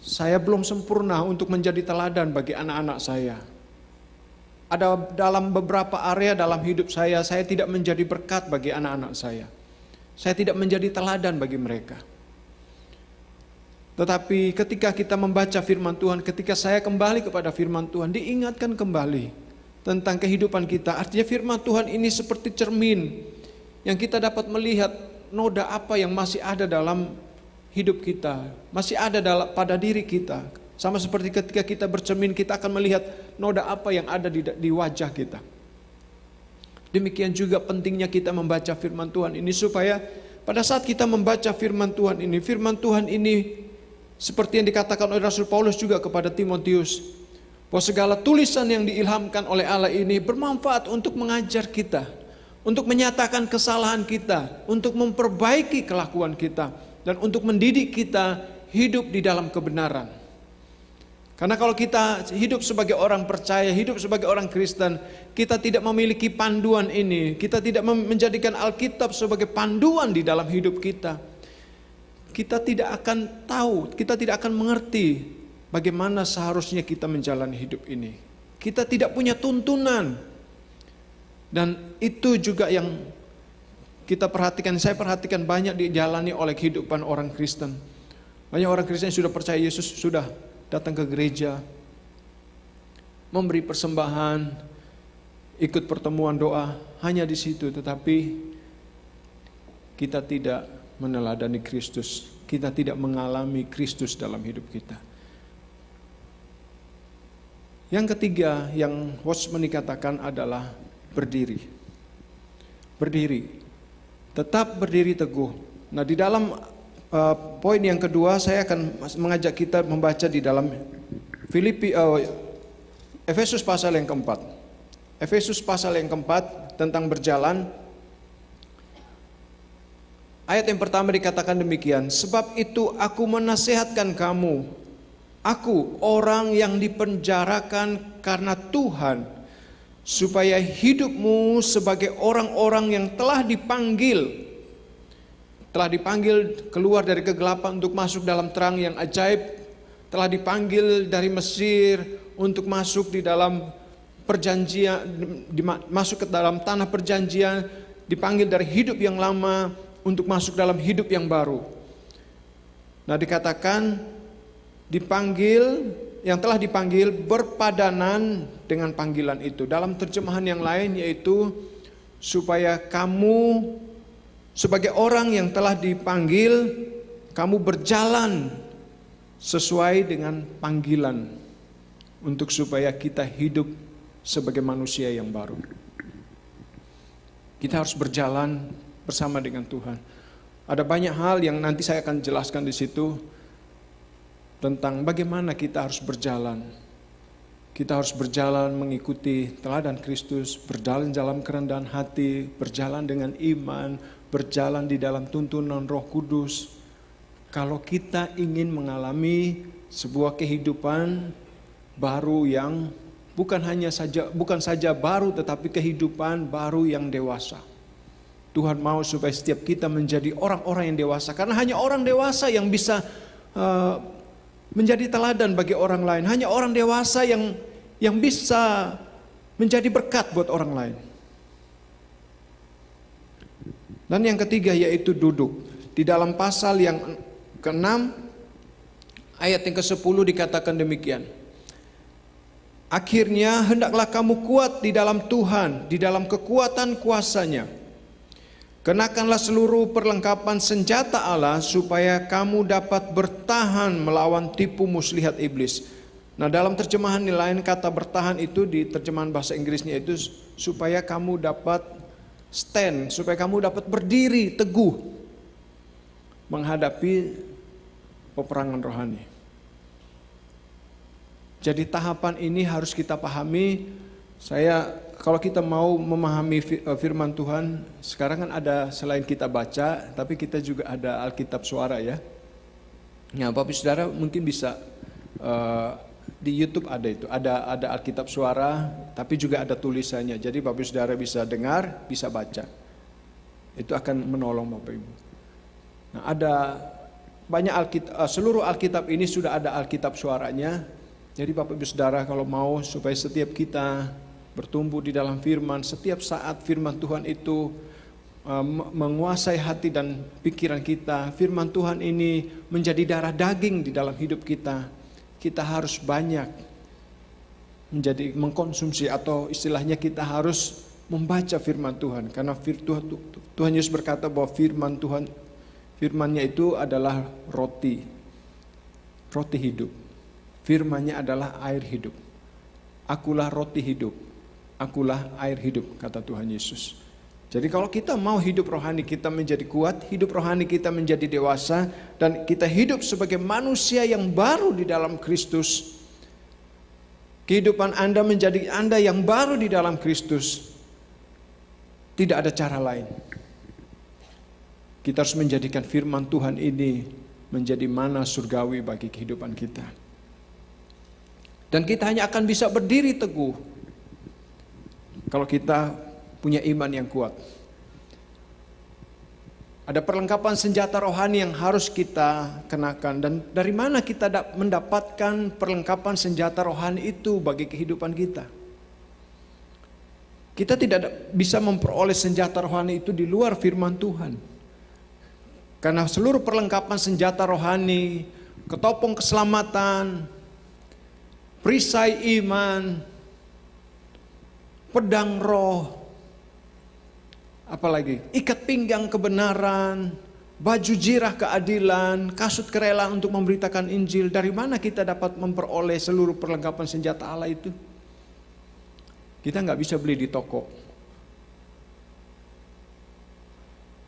S4: saya belum sempurna untuk menjadi teladan bagi anak-anak saya. Ada dalam beberapa area dalam hidup saya tidak menjadi berkat bagi anak-anak saya. Saya tidak menjadi teladan bagi mereka. Tetapi ketika kita membaca firman Tuhan, ketika saya kembali kepada firman Tuhan, diingatkan kembali tentang kehidupan kita. Artinya firman Tuhan ini seperti cermin yang kita dapat melihat noda apa yang masih ada dalam hidup kita, masih ada pada diri kita. Sama seperti ketika kita bercermin, kita akan melihat noda apa yang ada di wajah kita. Demikian juga pentingnya kita membaca firman Tuhan ini, supaya pada saat kita membaca firman Tuhan ini seperti yang dikatakan oleh Rasul Paulus juga kepada Timotius, bahwa segala tulisan yang diilhamkan oleh Allah ini bermanfaat untuk mengajar kita, untuk menyatakan kesalahan kita, untuk memperbaiki kelakuan kita, dan untuk mendidik kita hidup di dalam kebenaran. Karena kalau kita hidup sebagai orang percaya, hidup sebagai orang Kristen, kita tidak memiliki panduan ini, kita tidak menjadikan Alkitab sebagai panduan di dalam hidup kita, kita tidak akan tahu, kita tidak akan mengerti bagaimana seharusnya kita menjalani hidup ini. Kita tidak punya tuntunan. Dan itu juga yang kita perhatikan, saya perhatikan banyak dijalani oleh kehidupan orang Kristen. Banyak orang Kristen yang sudah percaya Yesus, sudah datang ke gereja, memberi persembahan, ikut pertemuan doa, hanya di situ. Tetapi kita tidak meneladani Kristus, kita tidak mengalami Kristus dalam hidup kita. Yang ketiga yang Watchman dikatakan adalah berdiri. Berdiri, tetap berdiri teguh. Nah, di dalam poin yang kedua, saya akan mengajak kita membaca di dalam Efesus pasal yang keempat. Efesus pasal yang keempat tentang berjalan. Ayat yang pertama dikatakan demikian, sebab itu aku menasihatkan kamu, aku orang yang dipenjarakan karena Tuhan, supaya hidupmu sebagai orang-orang yang telah dipanggil keluar dari kegelapan untuk masuk dalam terang yang ajaib, telah dipanggil dari Mesir untuk masuk di dalam perjanjian, masuk ke dalam tanah perjanjian, dipanggil dari hidup yang lama untuk masuk dalam hidup yang baru. Nah, dikatakan dipanggil, yang telah dipanggil berpadanan dengan panggilan itu. Dalam terjemahan yang lain yaitu supaya kamu sebagai orang yang telah dipanggil, kamu berjalan sesuai dengan panggilan, untuk supaya kita hidup sebagai manusia yang baru. Kita harus berjalan bersama dengan Tuhan. Ada banyak hal yang nanti saya akan jelaskan di situ tentang bagaimana kita harus berjalan. Kita harus berjalan mengikuti teladan Kristus, berjalan dalam kerendahan hati, berjalan dengan iman, berjalan di dalam tuntunan Roh Kudus. Kalau kita ingin mengalami sebuah kehidupan baru yang bukan saja baru, tetapi kehidupan baru yang dewasa. Tuhan mau supaya setiap kita menjadi orang-orang yang dewasa, karena hanya orang dewasa yang bisa menjadi teladan bagi orang lain. Hanya orang dewasa yang bisa menjadi berkat buat orang lain. Dan yang ketiga yaitu duduk. Di dalam pasal yang ke-6 ayat yang ke-10 dikatakan demikian. Akhirnya hendaklah kamu kuat di dalam Tuhan, di dalam kekuatan kuasa-Nya. Kenakanlah seluruh perlengkapan senjata Allah supaya kamu dapat bertahan melawan tipu muslihat iblis. Nah, dalam terjemahan lain kata bertahan itu di terjemahan bahasa Inggrisnya itu supaya kamu dapat stand, supaya kamu dapat berdiri teguh menghadapi peperangan rohani. Jadi tahapan ini harus kita pahami. Kalau kita mau memahami firman Tuhan, sekarang kan ada selain kita baca, tapi kita juga ada Alkitab suara ya. Nah, Bapak Saudara mungkin bisa di YouTube ada itu, ada Alkitab suara, tapi juga ada tulisannya. Jadi Bapak Saudara bisa dengar, bisa baca. Itu akan menolong Bapak Ibu. Nah, ada banyak seluruh Alkitab ini sudah ada Alkitab suaranya. Jadi Bapak Ibu Saudara kalau mau supaya setiap kita bertumbuh di dalam firman, setiap saat firman Tuhan itu menguasai hati dan pikiran kita, firman Tuhan ini menjadi darah daging di dalam hidup kita. Kita harus banyak mengkonsumsi, atau istilahnya kita harus membaca firman Tuhan. Karena Tuhan Yesus berkata bahwa firman-Nya itu adalah roti hidup. Firman-Nya adalah air hidup. Akulah roti hidup, akulah air hidup, kata Tuhan Yesus. Jadi kalau kita mau hidup rohani kita menjadi kuat, hidup rohani kita menjadi dewasa, dan kita hidup sebagai manusia yang baru di dalam Kristus, kehidupan Anda menjadi Anda yang baru di dalam Kristus, tidak ada cara lain. Kita harus menjadikan firman Tuhan ini menjadi mana surgawi bagi kehidupan kita. Dan kita hanya akan bisa berdiri teguh kalau kita punya iman yang kuat. Ada perlengkapan senjata rohani yang harus kita kenakan. Dan dari mana kita mendapatkan perlengkapan senjata rohani itu bagi kehidupan kita? Kita tidak bisa memperoleh senjata rohani itu di luar firman Tuhan. Karena seluruh perlengkapan senjata rohani, ketopong keselamatan, perisai iman, pedang roh, apalagi ikat pinggang kebenaran, baju jirah keadilan, kasut kerelaan untuk memberitakan Injil. Dari mana kita dapat memperoleh seluruh perlengkapan senjata Allah itu? Kita nggak bisa beli di toko.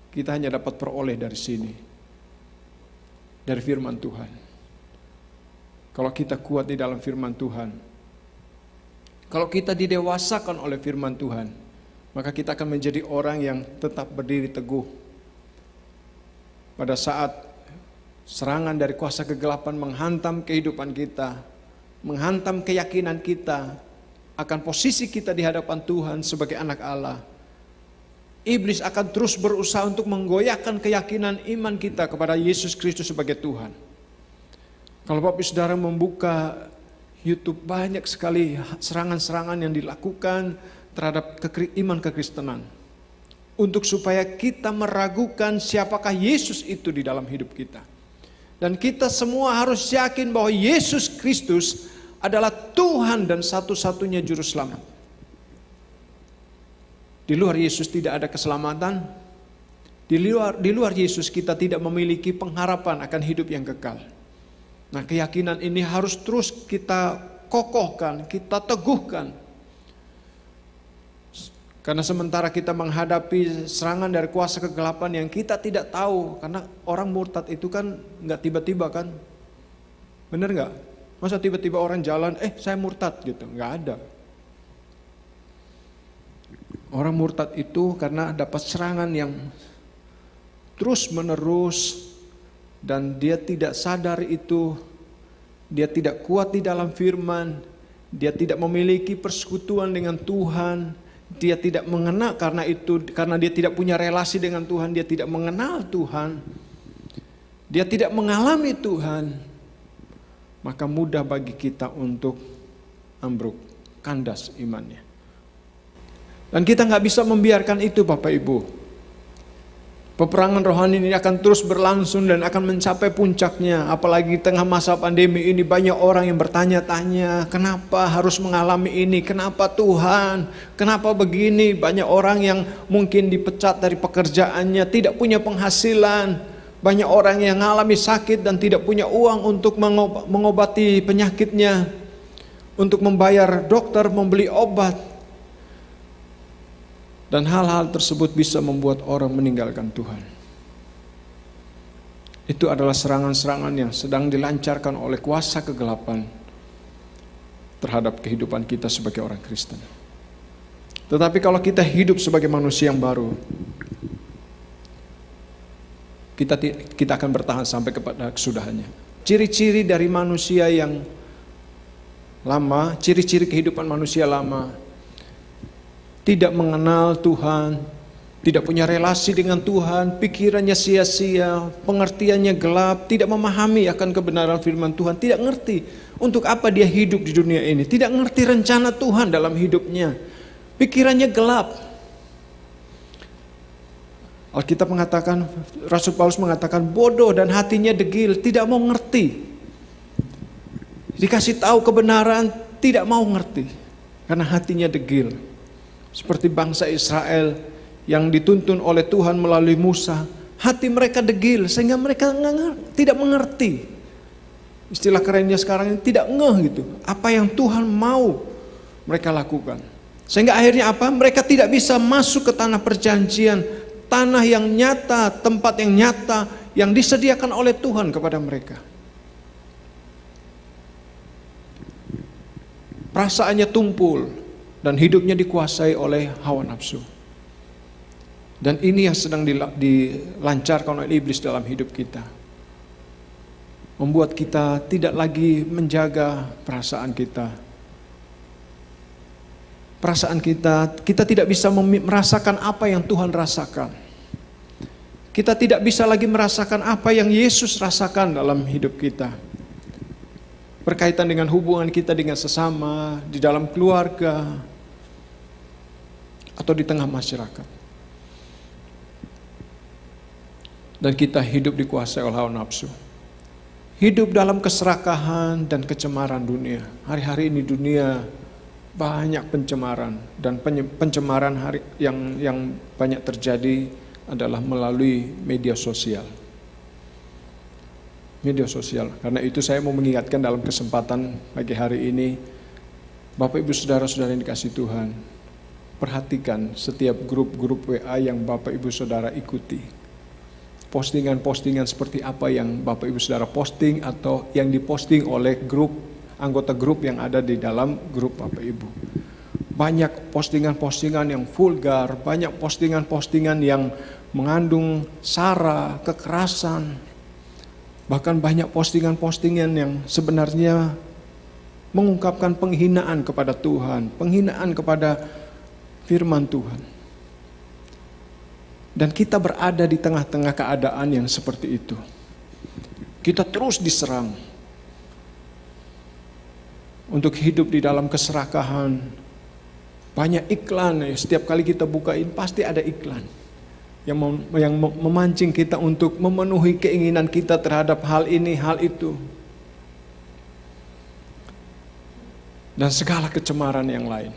S4: Kita hanya dapat peroleh dari sini, dari firman Tuhan. Kalau kita kuat di dalam firman Tuhan, kalau kita didewasakan oleh firman Tuhan, maka kita akan menjadi orang yang tetap berdiri teguh. Pada saat serangan dari kuasa kegelapan menghantam kehidupan kita, menghantam keyakinan kita akan posisi kita di hadapan Tuhan sebagai anak Allah, iblis akan terus berusaha untuk menggoyahkan keyakinan iman kita kepada Yesus Kristus sebagai Tuhan. Kalau Bapak Saudara membuka YouTube, banyak sekali serangan-serangan yang dilakukan terhadap iman kekristenan, untuk supaya kita meragukan siapakah Yesus itu di dalam hidup kita. Dan kita semua harus yakin bahwa Yesus Kristus adalah Tuhan dan satu-satunya juru selamat. Di luar Yesus tidak ada keselamatan. Di luar Yesus kita tidak memiliki pengharapan akan hidup yang kekal. Nah, keyakinan ini harus terus kita kokohkan, kita teguhkan. Karena sementara kita menghadapi serangan dari kuasa kegelapan yang kita tidak tahu, karena orang murtad itu kan nggak tiba-tiba kan, bener nggak? Masa tiba-tiba orang jalan, saya murtad gitu, nggak ada. Orang murtad itu karena dapat serangan yang terus menerus, dan dia tidak sadar itu, dia tidak kuat di dalam firman, dia tidak memiliki persekutuan dengan Tuhan, dia tidak mengenal karena dia tidak punya relasi dengan Tuhan, dia tidak mengenal Tuhan, dia tidak mengalami Tuhan, maka mudah bagi kita untuk ambruk, kandas imannya. Dan kita nggak bisa membiarkan itu, Bapak Ibu. Peperangan rohani ini akan terus berlangsung dan akan mencapai puncaknya. Apalagi di tengah masa pandemi ini banyak orang yang bertanya-tanya, kenapa harus mengalami ini? Kenapa Tuhan? Kenapa begini? Banyak orang yang mungkin dipecat dari pekerjaannya, tidak punya penghasilan. Banyak orang yang mengalami sakit dan tidak punya uang untuk mengobati penyakitnya, untuk membayar dokter, membeli obat. Dan hal-hal tersebut bisa membuat orang meninggalkan Tuhan. Itu adalah serangan-serangan yang sedang dilancarkan oleh kuasa kegelapan terhadap kehidupan kita sebagai orang Kristen. Tetapi kalau kita hidup sebagai manusia yang baru, kita akan bertahan sampai kepada kesudahannya. Ciri-ciri dari manusia yang lama, ciri-ciri kehidupan manusia lama, tidak mengenal Tuhan, tidak punya relasi dengan Tuhan, pikirannya sia-sia, pengertiannya gelap, tidak memahami akan kebenaran firman Tuhan, tidak ngerti untuk apa dia hidup di dunia ini, tidak ngerti rencana Tuhan dalam hidupnya, pikirannya gelap. Alkitab mengatakan, Rasul Paulus mengatakan bodoh dan hatinya degil, tidak mau ngerti. Dikasih tahu kebenaran, tidak mau ngerti karena hatinya degil. Seperti bangsa Israel yang dituntun oleh Tuhan melalui Musa, hati mereka degil sehingga mereka tidak mengerti. Istilah kerennya sekarang ini tidak ngeh gitu, apa yang Tuhan mau mereka lakukan. Sehingga akhirnya apa? Mereka tidak bisa masuk ke tanah perjanjian, tanah yang nyata, tempat yang nyata yang disediakan oleh Tuhan kepada mereka. Perasaannya tumpul dan hidupnya dikuasai oleh hawa nafsu. Dan ini yang sedang dilancarkan oleh iblis dalam hidup kita. Membuat kita tidak lagi menjaga perasaan kita. Perasaan kita tidak bisa merasakan apa yang Tuhan rasakan. Kita tidak bisa lagi merasakan apa yang Yesus rasakan dalam hidup kita. Berkaitan dengan hubungan kita dengan sesama, di dalam keluarga, atau di tengah masyarakat. Dan kita hidup dikuasai oleh hawa nafsu. Hidup dalam keserakahan dan kecemaran dunia. Hari-hari ini dunia banyak pencemaran, dan pencemaran yang banyak terjadi adalah melalui media sosial. Media sosial. Karena itu saya mau mengingatkan dalam kesempatan pagi hari ini, Bapak Ibu Saudara-saudara yang dikasihi Tuhan, perhatikan setiap grup-grup WA yang Bapak Ibu Saudara ikuti. Postingan-postingan seperti apa yang Bapak Ibu Saudara posting atau yang diposting oleh anggota grup yang ada di dalam grup Bapak Ibu. Banyak postingan-postingan yang vulgar, banyak postingan-postingan yang mengandung sara, kekerasan. Bahkan banyak postingan-postingan yang sebenarnya mengungkapkan penghinaan kepada Tuhan, penghinaan kepada firman Tuhan. Dan kita berada di tengah-tengah keadaan yang seperti itu. Kita terus diserang untuk hidup di dalam keserakahan. Banyak iklan, setiap kali kita bukain pasti ada iklan yang memancing kita untuk memenuhi keinginan kita terhadap hal ini, hal itu. Dan segala kecemaran yang lain.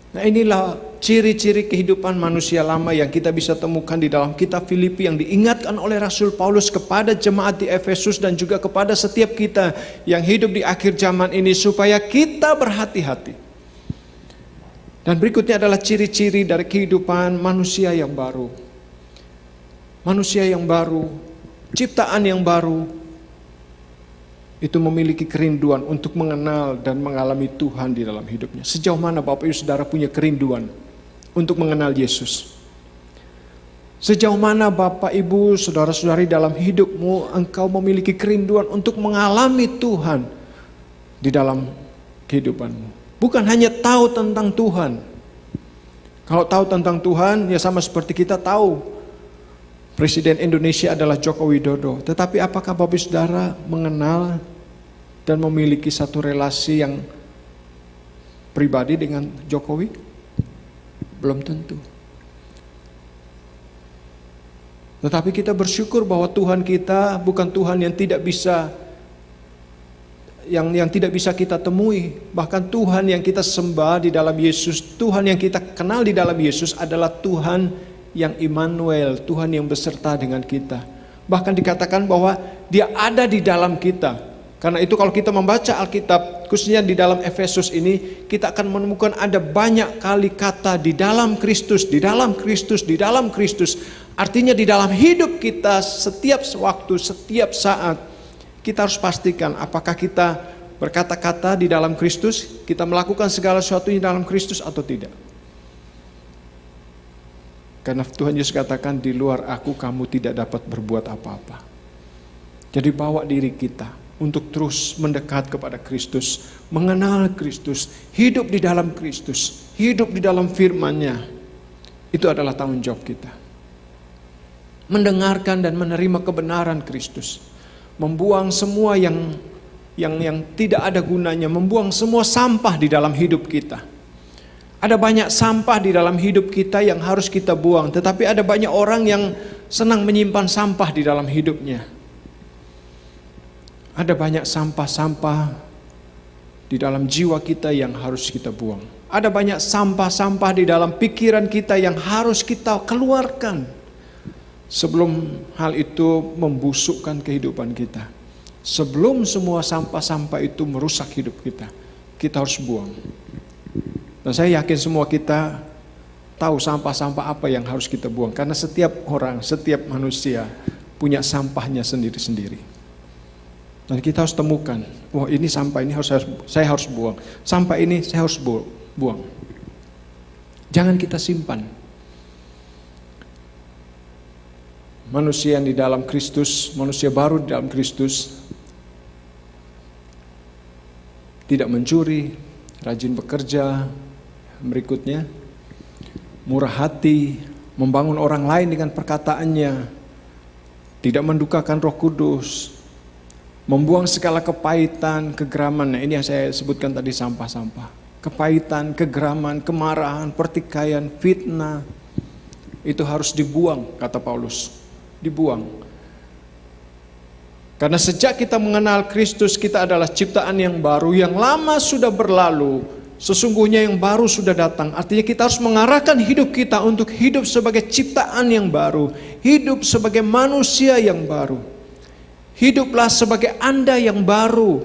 S4: Nah, inilah ciri-ciri kehidupan manusia lama yang kita bisa temukan di dalam kitab Filipi yang diingatkan oleh Rasul Paulus kepada jemaat di Efesus dan juga kepada setiap kita yang hidup di akhir zaman ini supaya kita berhati-hati. Dan berikutnya adalah ciri-ciri dari kehidupan manusia yang baru. Manusia yang baru, ciptaan yang baru, itu memiliki kerinduan untuk mengenal dan mengalami Tuhan di dalam hidupnya. Sejauh mana Bapak Ibu Saudara punya kerinduan untuk mengenal Yesus? Sejauh mana Bapak Ibu Saudara-saudari dalam hidupmu engkau memiliki kerinduan untuk mengalami Tuhan di dalam kehidupanmu? Bukan hanya tahu tentang Tuhan. Kalau tahu tentang Tuhan ya sama seperti kita tahu Presiden Indonesia adalah Joko Widodo. Tetapi apakah Bapak Ibu Saudara mengenal dan memiliki satu relasi yang pribadi dengan Jokowi? Belum tentu. Tetapi kita bersyukur bahwa Tuhan kita bukan Tuhan yang tidak bisa yang tidak bisa kita temui. Bahkan Tuhan yang kita sembah di dalam Yesus, Tuhan yang kita kenal di dalam Yesus adalah Tuhan yang Immanuel, Tuhan yang beserta dengan kita. Bahkan dikatakan bahwa Dia ada di dalam kita. Karena itu kalau kita membaca Alkitab, khususnya di dalam Efesus ini, kita akan menemukan ada banyak kali kata di dalam Kristus, di dalam Kristus, di dalam Kristus. Artinya di dalam hidup kita setiap waktu, setiap saat, kita harus pastikan apakah kita berkata-kata di dalam Kristus, kita melakukan segala sesuatunya dalam Kristus atau tidak. Karena Tuhan Yesus katakan, di luar aku kamu tidak dapat berbuat apa-apa. Jadi bawa diri kita untuk terus mendekat kepada Kristus, mengenal Kristus, hidup di dalam Kristus, hidup di dalam firman-Nya. Itu adalah tanggung jawab kita. Mendengarkan dan menerima kebenaran Kristus, membuang semua yang tidak ada gunanya, membuang semua sampah di dalam hidup kita. Ada banyak sampah di dalam hidup kita yang harus kita buang, tetapi ada banyak orang yang senang menyimpan sampah di dalam hidupnya. Ada banyak sampah-sampah di dalam jiwa kita yang harus kita buang. Ada banyak sampah-sampah di dalam pikiran kita yang harus kita keluarkan sebelum hal itu membusukkan kehidupan kita. Sebelum semua sampah-sampah itu merusak hidup kita, kita harus buang. Dan saya yakin semua kita tahu sampah-sampah apa yang harus kita buang. Karena setiap orang, setiap manusia punya sampahnya sendiri-sendiri. Dan kita harus temukan, wah ini sampah ini saya harus buang. Sampah ini saya harus buang. Jangan kita simpan. Manusia yang di dalam Kristus, manusia baru di dalam Kristus, tidak mencuri, rajin bekerja, berikutnya murah hati, membangun orang lain dengan perkataannya, tidak mendukakan Roh Kudus, membuang segala kepahitan, kegeraman. Nah, ini yang saya sebutkan tadi, sampah-sampah. Kepahitan, kegeraman, kemarahan, pertikaian, fitnah, itu harus dibuang, kata Paulus. Dibuang. Karena sejak kita mengenal Kristus, kita adalah ciptaan yang baru, yang lama sudah berlalu, sesungguhnya yang baru sudah datang. Artinya kita harus mengarahkan hidup kita untuk hidup sebagai ciptaan yang baru, hidup sebagai manusia yang baru. Hiduplah sebagai Anda yang baru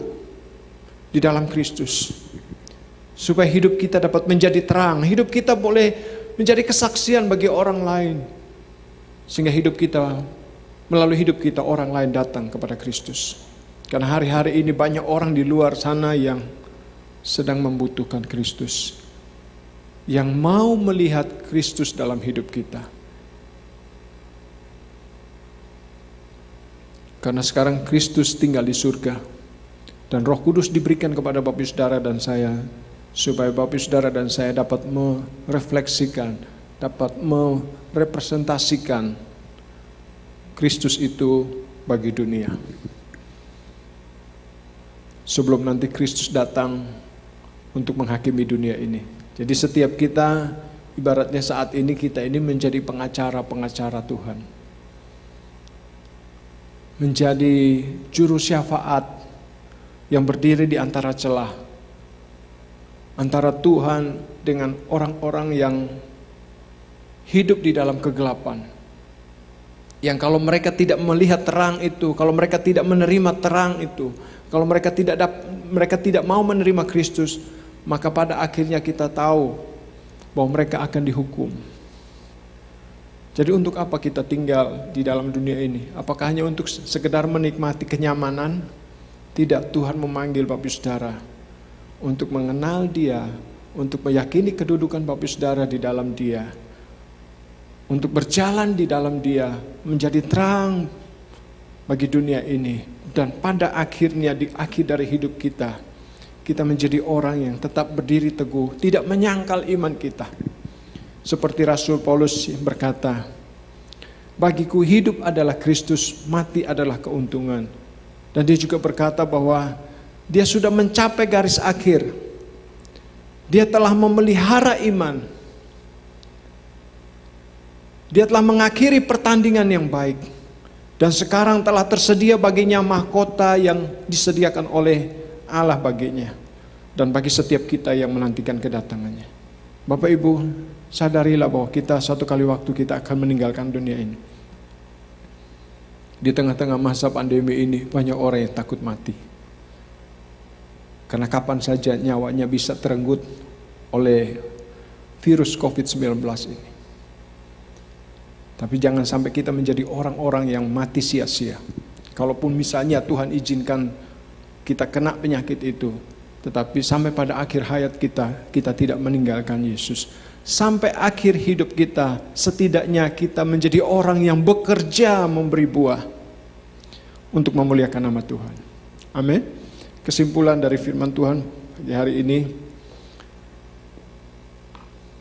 S4: di dalam Kristus. Supaya hidup kita dapat menjadi terang, hidup kita boleh menjadi kesaksian bagi orang lain. Sehingga hidup kita, melalui hidup kita orang lain datang kepada Kristus. Karena hari-hari ini banyak orang di luar sana yang sedang membutuhkan Kristus, yang mau melihat Kristus dalam hidup kita. Karena sekarang Kristus tinggal di surga, dan Roh Kudus diberikan kepada Bapak Saudara dan saya, supaya Bapak Saudara dan saya dapat merefleksikan, dapat merepresentasikan Kristus itu bagi dunia. Sebelum nanti Kristus datang untuk menghakimi dunia ini. Jadi setiap kita, ibaratnya saat ini kita ini menjadi pengacara-pengacara Tuhan. Menjadi juru syafaat yang berdiri di antara celah. Antara Tuhan dengan orang-orang yang hidup di dalam kegelapan. Yang kalau mereka tidak melihat terang itu, kalau mereka tidak menerima terang itu, kalau mereka tidak mau menerima Kristus, maka pada akhirnya kita tahu bahwa mereka akan dihukum. Jadi untuk apa kita tinggal di dalam dunia ini? Apakah hanya untuk sekedar menikmati kenyamanan? Tidak, Tuhan memanggil Bapak Saudara untuk mengenal Dia, untuk meyakini kedudukan Bapak Saudara di dalam Dia, untuk berjalan di dalam Dia, menjadi terang bagi dunia ini. Dan pada akhirnya, di akhir dari hidup kita, kita menjadi orang yang tetap berdiri teguh, tidak menyangkal iman kita. Seperti Rasul Paulus berkata, bagiku hidup adalah Kristus, mati adalah keuntungan. Dan dia juga berkata bahwa dia sudah mencapai garis akhir. Dia telah memelihara iman. Dia telah mengakhiri pertandingan yang baik. Dan sekarang telah tersedia baginya mahkota yang disediakan oleh Allah baginya. Dan bagi setiap kita yang menantikan kedatangannya. Bapak Ibu, sadarilah bahwa kita suatu kali waktu kita akan meninggalkan dunia ini. Di tengah-tengah masa pandemi ini banyak orang yang takut mati. Karena kapan saja nyawanya bisa terenggut oleh virus COVID-19 ini. Tapi jangan sampai kita menjadi orang-orang yang mati sia-sia. Kalaupun misalnya Tuhan izinkan kita kena penyakit itu, tetapi sampai pada akhir hayat kita tidak meninggalkan Yesus. Sampai akhir hidup kita, setidaknya kita menjadi orang yang bekerja memberi buah untuk memuliakan nama Tuhan. Amin. Kesimpulan dari firman Tuhan di hari ini,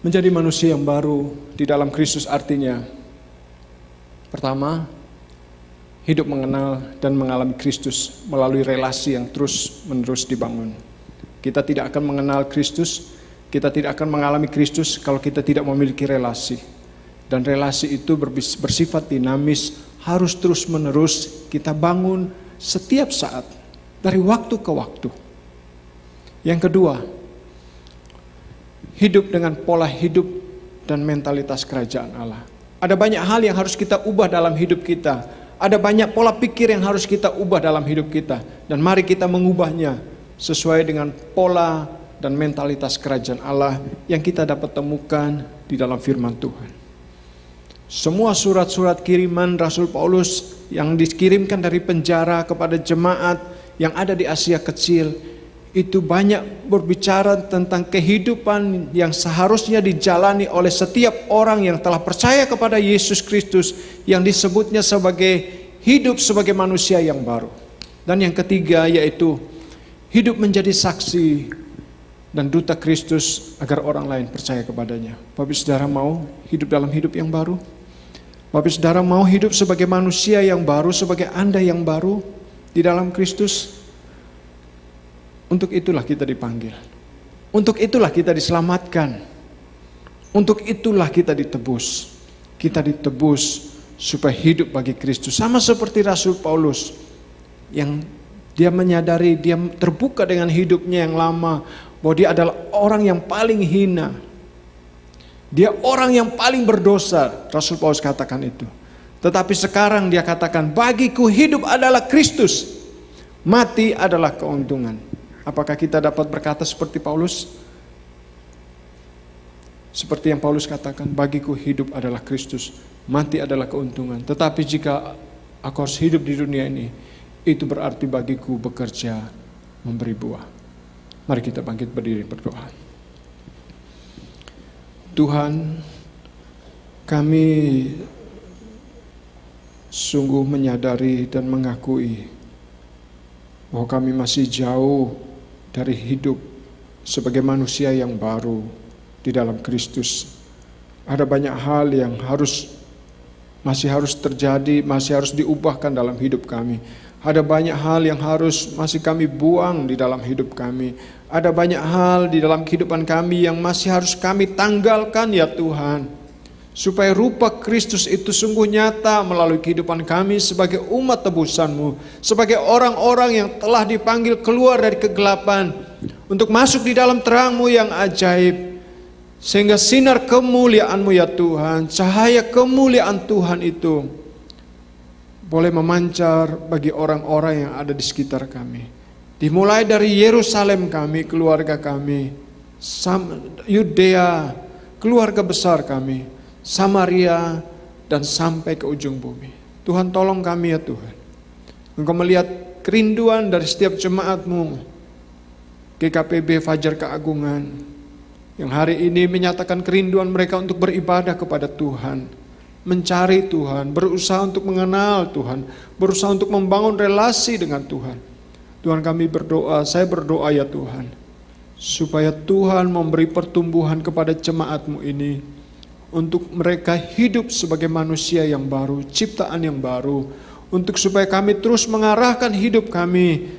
S4: menjadi manusia yang baru di dalam Kristus artinya, pertama, hidup mengenal dan mengalami Kristus melalui relasi yang terus-menerus dibangun. Kita tidak akan mengenal Kristus, kita tidak akan mengalami Kristus kalau kita tidak memiliki relasi. Dan relasi itu bersifat dinamis, harus terus-menerus kita bangun setiap saat, dari waktu ke waktu. Yang kedua, hidup dengan pola hidup dan mentalitas kerajaan Allah. Ada banyak hal yang harus kita ubah dalam hidup kita. Ada banyak pola pikir yang harus kita ubah dalam hidup kita. Dan mari kita mengubahnya sesuai dengan pola dan mentalitas kerajaan Allah yang kita dapat temukan di dalam firman Tuhan. Semua surat-surat kiriman Rasul Paulus yang dikirimkan dari penjara kepada jemaat yang ada di Asia Kecil, itu banyak berbicara tentang kehidupan yang seharusnya dijalani oleh setiap orang yang telah percaya kepada Yesus Kristus, yang disebutnya sebagai hidup sebagai manusia yang baru. Dan yang ketiga yaitu hidup menjadi saksi dan duta Kristus agar orang lain percaya kepadanya. Bapak Saudara mau hidup dalam hidup yang baru? Bapak Saudara mau hidup sebagai manusia yang baru, sebagai Anda yang baru di dalam Kristus? Untuk itulah kita dipanggil. Untuk itulah kita diselamatkan. Untuk itulah kita ditebus. Kita ditebus supaya hidup bagi Kristus. Sama seperti Rasul Paulus yang dia menyadari, dia terbuka dengan hidupnya yang lama, bahwa dia adalah orang yang paling hina. Dia orang yang paling berdosa. Rasul Paulus katakan itu. Tetapi sekarang dia katakan, bagiku hidup adalah Kristus, mati adalah keuntungan. Apakah kita dapat berkata seperti Paulus? Seperti yang Paulus katakan, bagiku hidup adalah Kristus, mati adalah keuntungan. Tetapi jika aku harus hidup di dunia ini, itu berarti bagiku bekerja memberi buah. Mari kita bangkit berdiri berdoa. Tuhan, kami sungguh menyadari dan mengakui bahwa kami masih jauh dari hidup sebagai manusia yang baru di dalam Kristus. Ada banyak hal yang masih harus terjadi, masih harus diubahkan dalam hidup kami. Ada banyak hal yang masih kami buang di dalam hidup kami. Ada banyak hal di dalam kehidupan kami yang masih harus kami tanggalkan ya Tuhan. Supaya rupa Kristus itu sungguh nyata melalui kehidupan kami sebagai umat tebusan-Mu. Sebagai orang-orang yang telah dipanggil keluar dari kegelapan untuk masuk di dalam terang-Mu yang ajaib. Sehingga sinar kemuliaan-Mu ya Tuhan, cahaya kemuliaan Tuhan itu boleh memancar bagi orang-orang yang ada di sekitar kami. Dimulai dari Yerusalem kami, keluarga kami, Yudea, keluarga besar kami, Samaria, dan sampai ke ujung bumi. Tuhan tolong kami ya Tuhan. Engkau melihat kerinduan dari setiap jemaat-Mu, GKPB Fajar Keagungan, yang hari ini menyatakan kerinduan mereka untuk beribadah kepada Tuhan, mencari Tuhan, berusaha untuk mengenal Tuhan, berusaha untuk membangun relasi dengan Tuhan. Tuhan kami berdoa, saya berdoa ya Tuhan, supaya Tuhan memberi pertumbuhan kepada jemaat-Mu ini, untuk mereka hidup sebagai manusia yang baru, ciptaan yang baru, untuk supaya kami terus mengarahkan hidup kami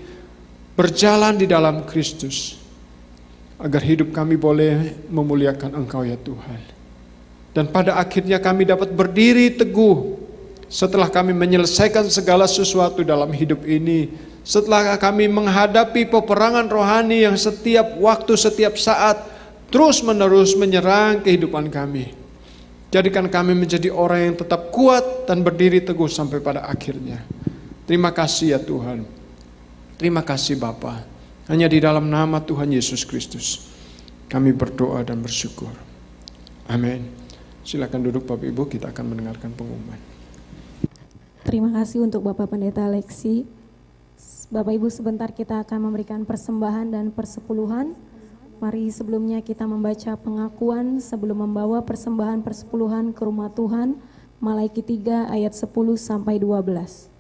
S4: berjalan di dalam Kristus, agar hidup kami boleh memuliakan Engkau ya Tuhan. Dan pada akhirnya kami dapat berdiri teguh setelah kami menyelesaikan segala sesuatu dalam hidup ini, setelah kami menghadapi peperangan rohani yang setiap waktu, setiap saat terus menerus menyerang kehidupan kami. Jadikan kami menjadi orang yang tetap kuat dan berdiri teguh sampai pada akhirnya. Terima kasih ya Tuhan. Terima kasih Bapa. Hanya di dalam nama Tuhan Yesus Kristus kami berdoa dan bersyukur. Amin. Silakan duduk Bapak Ibu, kita akan mendengarkan pengumuman.
S2: Terima kasih untuk Bapak Pendeta Alexi. Bapak Ibu, sebentar kita akan memberikan persembahan dan persepuluhan. Mari sebelumnya kita membaca pengakuan sebelum membawa persembahan persepuluhan ke rumah Tuhan. Malaiki 3 ayat 10 sampai 12.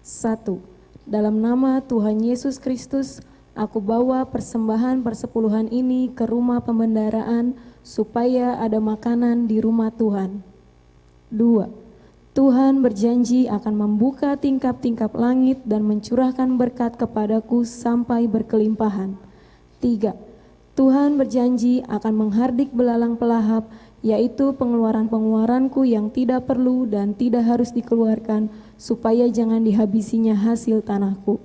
S2: 1. Dalam nama Tuhan Yesus Kristus, aku bawa persembahan persepuluhan ini ke rumah pembendaraan supaya ada makanan di rumah Tuhan. 2. Tuhan berjanji akan membuka tingkap-tingkap langit dan mencurahkan berkat kepadaku sampai berkelimpahan. 3. Tuhan berjanji akan menghardik belalang pelahap, yaitu pengeluaran-pengeluaranku yang tidak perlu dan tidak harus dikeluarkan, supaya jangan dihabisinya hasil tanahku.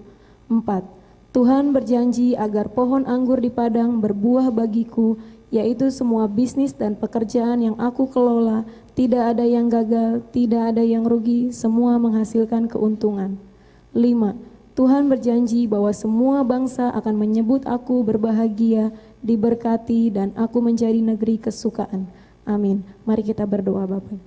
S2: 4. Tuhan berjanji agar pohon anggur di padang berbuah bagiku, yaitu semua bisnis dan pekerjaan yang aku kelola, tidak ada yang gagal, tidak ada yang rugi, semua menghasilkan keuntungan. 5. Tuhan berjanji bahwa semua bangsa akan menyebut aku berbahagia, diberkati, dan aku menjadi negeri kesukaan. Amin. Mari kita berdoa Bapak.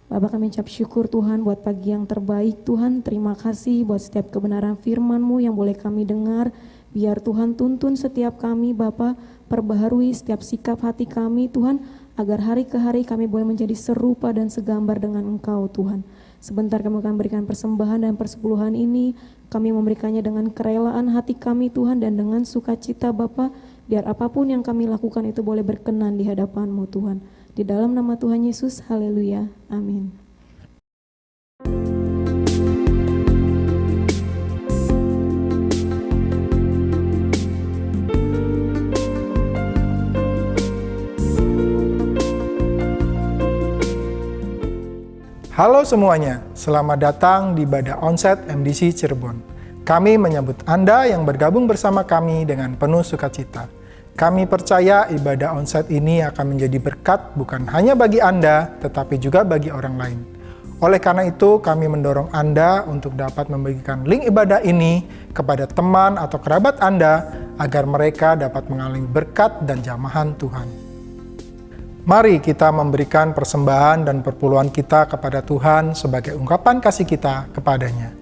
S2: Bapak, kami ucap syukur Tuhan buat pagi yang terbaik. Tuhan, terima kasih buat setiap kebenaran firman-Mu yang boleh kami dengar. Biar Tuhan tuntun setiap kami Bapak, perbaharui setiap sikap hati kami Tuhan, agar hari ke hari kami boleh menjadi serupa dan segambar dengan Engkau Tuhan. Sebentar kami akan berikan persembahan dan persepuluhan ini, kami memberikannya dengan kerelaan hati kami Tuhan dan dengan sukacita Bapa, biar apapun yang kami lakukan itu boleh berkenan di hadapan-Mu Tuhan. Di dalam nama Tuhan Yesus, haleluya, amin.
S6: Halo semuanya, selamat datang di ibadah Onset MDC Cirebon. Kami menyambut Anda yang bergabung bersama kami dengan penuh sukacita. Kami percaya ibadah Onset ini akan menjadi berkat bukan hanya bagi Anda, tetapi juga bagi orang lain. Oleh karena itu, kami mendorong Anda untuk dapat membagikan link ibadah ini kepada teman atau kerabat Anda, agar mereka dapat mengalami berkat dan jamahan Tuhan. Mari kita memberikan persembahan dan perpuluhan kita kepada Tuhan sebagai ungkapan kasih kita kepadanya.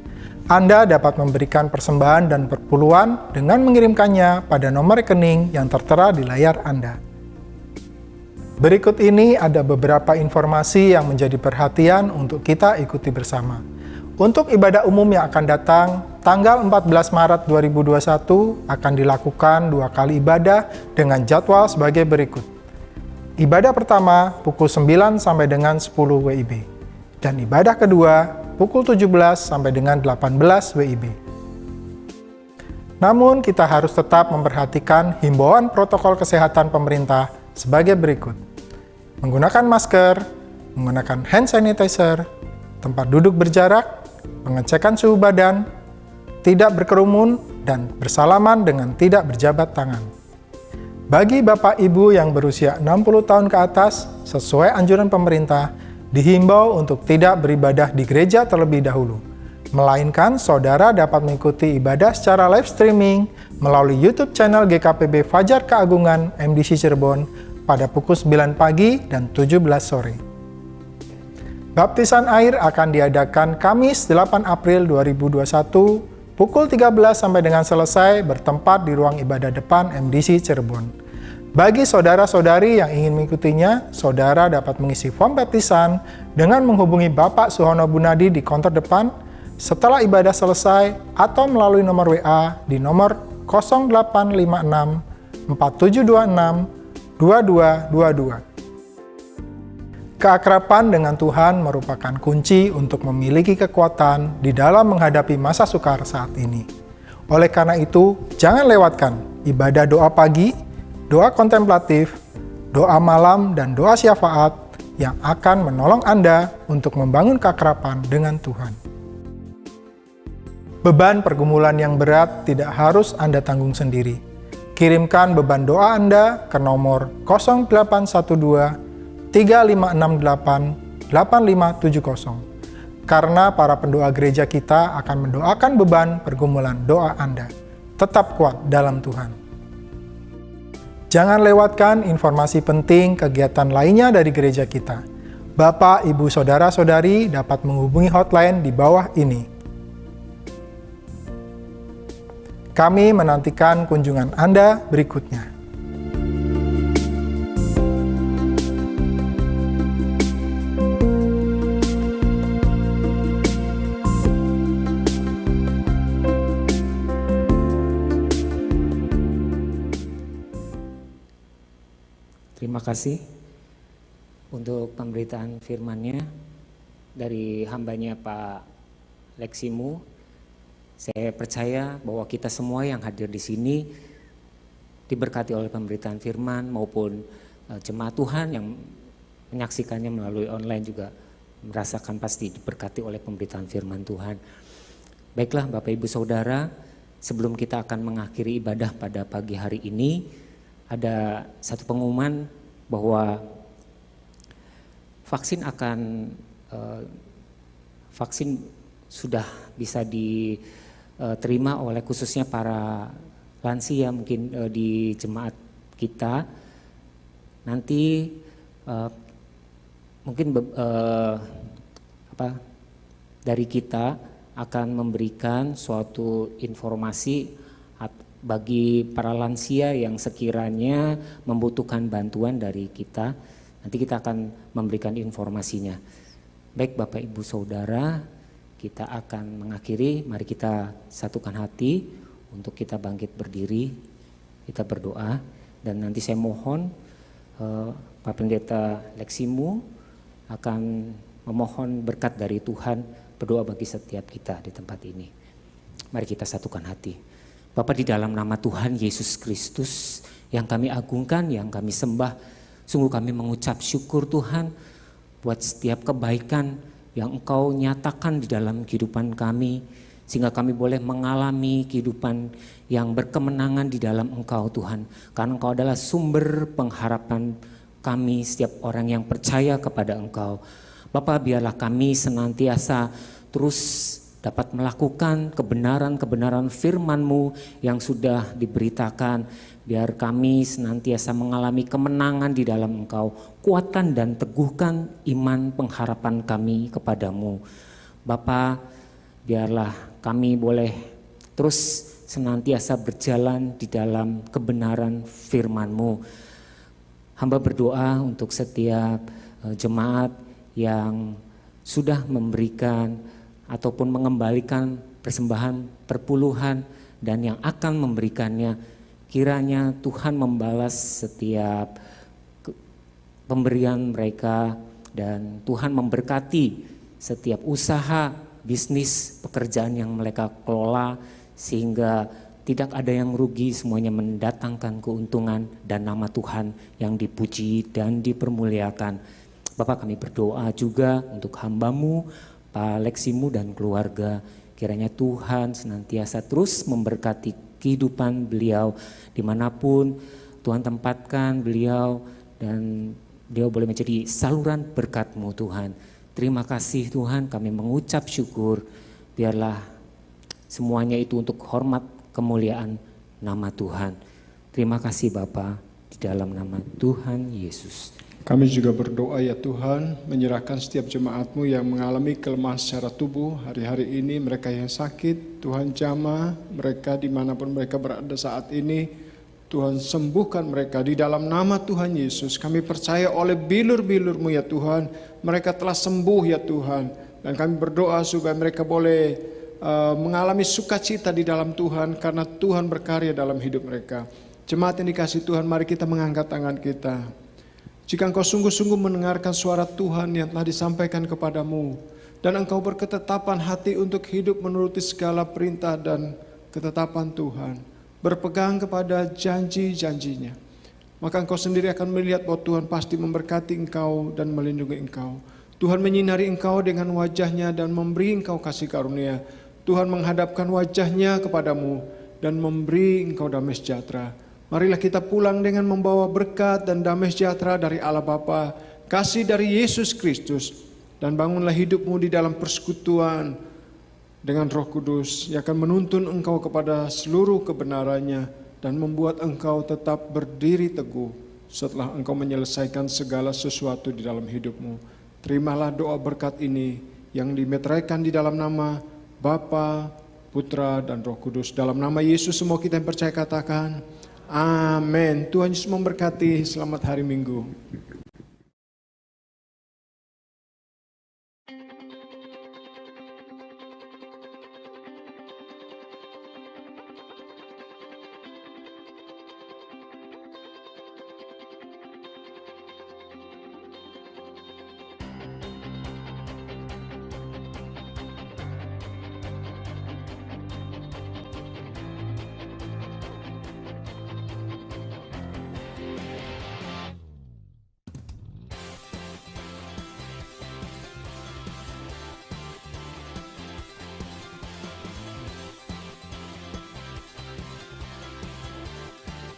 S6: Anda dapat memberikan persembahan dan perpuluhan dengan mengirimkannya pada nomor rekening yang tertera di layar Anda. Berikut ini ada beberapa informasi yang menjadi perhatian untuk kita ikuti bersama. Untuk ibadah umum yang akan datang, tanggal 14 Maret 2021 akan dilakukan 2 kali ibadah dengan jadwal sebagai berikut. Ibadah pertama pukul 9 sampai dengan 10 WIB. Dan ibadah kedua pukul 17 sampai dengan 18 WIB. Namun kita harus tetap memperhatikan himbauan protokol kesehatan pemerintah sebagai berikut. Menggunakan masker, menggunakan hand sanitizer, tempat duduk berjarak, pengecekan suhu badan, tidak berkerumun, dan bersalaman dengan tidak berjabat tangan. Bagi Bapak Ibu yang berusia 60 tahun ke atas, sesuai anjuran pemerintah, dihimbau untuk tidak beribadah di gereja terlebih dahulu, melainkan saudara dapat mengikuti ibadah secara live streaming melalui YouTube channel GKPB Fajar Keagungan MDC Cirebon pada pukul 9 pagi dan 17 sore. Baptisan air akan diadakan Kamis 8 April 2021 pukul 13 sampai dengan selesai bertempat di ruang ibadah depan MDC Cirebon. Bagi saudara-saudari yang ingin mengikutinya, saudara dapat mengisi form baptisan dengan menghubungi Bapak Suhono Bunadi di konter depan setelah ibadah selesai atau melalui nomor WA di nomor 0856 4726 2222. Keakraban dengan Tuhan merupakan kunci untuk memiliki kekuatan di dalam menghadapi masa sukar saat ini. Oleh karena itu, jangan lewatkan ibadah doa pagi, doa kontemplatif, doa malam, dan doa syafaat yang akan menolong Anda untuk membangun keakraban dengan Tuhan. Beban pergumulan yang berat tidak harus Anda tanggung sendiri. Kirimkan beban doa Anda ke nomor 0812 3568 8570. Karena para pendoa gereja kita akan mendoakan beban pergumulan doa Anda. tetap kuat dalam Tuhan. Jangan lewatkan informasi penting kegiatan lainnya dari gereja kita. Bapak, Ibu, Saudara-saudari dapat menghubungi hotline di bawah ini. Kami menantikan kunjungan Anda berikutnya.
S7: Terima kasih untuk pemberitaan firman-Nya dari hambanya Pak Leksimu. Saya percaya bahwa kita semua yang hadir di sini diberkati oleh pemberitaan firman maupun jemaat Tuhan yang menyaksikannya melalui online juga merasakan pasti diberkati oleh pemberitaan firman Tuhan. Baiklah Bapak Ibu Saudara, sebelum kita akan mengakhiri ibadah pada pagi hari ini, ada satu pengumuman bahwa vaksin sudah bisa diterima oleh khususnya para lansia mungkin di jemaat kita. Nanti mungkin dari kita akan memberikan suatu informasi bagi para lansia yang sekiranya membutuhkan bantuan dari kita. Nanti kita akan memberikan informasinya. Baik Bapak Ibu Saudara, kita akan mengakhiri, mari kita satukan hati untuk kita bangkit berdiri, kita berdoa. Dan nanti saya mohon Pak Pendeta Leksimu akan memohon berkat dari Tuhan, berdoa bagi setiap kita di tempat ini. Mari kita satukan hati. Bapa, di dalam nama Tuhan Yesus Kristus yang kami agungkan, yang kami sembah, sungguh kami mengucap syukur Tuhan buat setiap kebaikan yang Engkau nyatakan di dalam kehidupan kami, sehingga kami boleh mengalami kehidupan yang berkemenangan di dalam Engkau Tuhan. Karena Engkau adalah sumber pengharapan kami, setiap orang yang percaya kepada Engkau. Bapa, biarlah kami senantiasa terus dapat melakukan kebenaran-kebenaran firman-Mu yang sudah diberitakan. Biar kami senantiasa mengalami kemenangan di dalam Engkau. Kuatkan dan teguhkan iman pengharapan kami kepadamu. Bapa, biarlah kami boleh terus senantiasa berjalan di dalam kebenaran firman-Mu. Hamba berdoa untuk setiap jemaat yang sudah memberikan ataupun mengembalikan persembahan perpuluhan dan yang akan memberikannya, kiranya Tuhan membalas setiap pemberian mereka dan Tuhan memberkati setiap usaha, bisnis, pekerjaan yang mereka kelola sehingga tidak ada yang rugi, semuanya mendatangkan keuntungan dan nama Tuhan yang dipuji dan dipermuliakan. Bapak, kami berdoa juga untuk hamba-Mu Pak Leksimu dan keluarga, kiranya Tuhan senantiasa terus memberkati kehidupan beliau dimanapun Tuhan tempatkan beliau, dan beliau boleh menjadi saluran berkat-Mu Tuhan. Terima kasih Tuhan, kami mengucap syukur, biarlah semuanya itu untuk hormat kemuliaan nama Tuhan. Terima kasih Bapa, di dalam nama Tuhan Yesus.
S4: Kami juga berdoa ya Tuhan, menyerahkan setiap jemaat-Mu yang mengalami kelemahan secara tubuh hari-hari ini, mereka yang sakit, Tuhan jamah mereka dimanapun mereka berada saat ini, Tuhan sembuhkan mereka di dalam nama Tuhan Yesus. Kami percaya oleh bilur-bilur-Mu ya Tuhan, mereka telah sembuh ya Tuhan, dan kami berdoa supaya mereka boleh mengalami sukacita di dalam Tuhan karena Tuhan berkarya dalam hidup mereka. Jemaat yang dikasihi Tuhan, mari kita mengangkat tangan kita. Jika engkau sungguh-sungguh mendengarkan suara Tuhan yang telah disampaikan kepadamu, dan engkau berketetapan hati untuk hidup menuruti segala perintah dan ketetapan Tuhan, berpegang kepada janji-janjinya, maka engkau sendiri akan melihat bahwa Tuhan pasti memberkati engkau dan melindungi engkau. Tuhan menyinari engkau dengan wajahnya dan memberi engkau kasih karunia. Tuhan menghadapkan wajahnya kepadamu dan memberi engkau damai sejahtera. Marilah kita pulang dengan membawa berkat dan damai sejahtera dari Allah Bapa, kasih dari Yesus Kristus, dan bangunlah hidupmu di dalam persekutuan dengan Roh Kudus yang akan menuntun engkau kepada seluruh kebenarannya dan membuat engkau tetap berdiri teguh setelah engkau menyelesaikan segala sesuatu di dalam hidupmu. Terimalah doa berkat ini yang dimeteraikan di dalam nama Bapa, Putra, dan Roh Kudus. Dalam nama Yesus semua kita yang percaya katakan, amin. Tuhan Yesus memberkati. Selamat hari Minggu.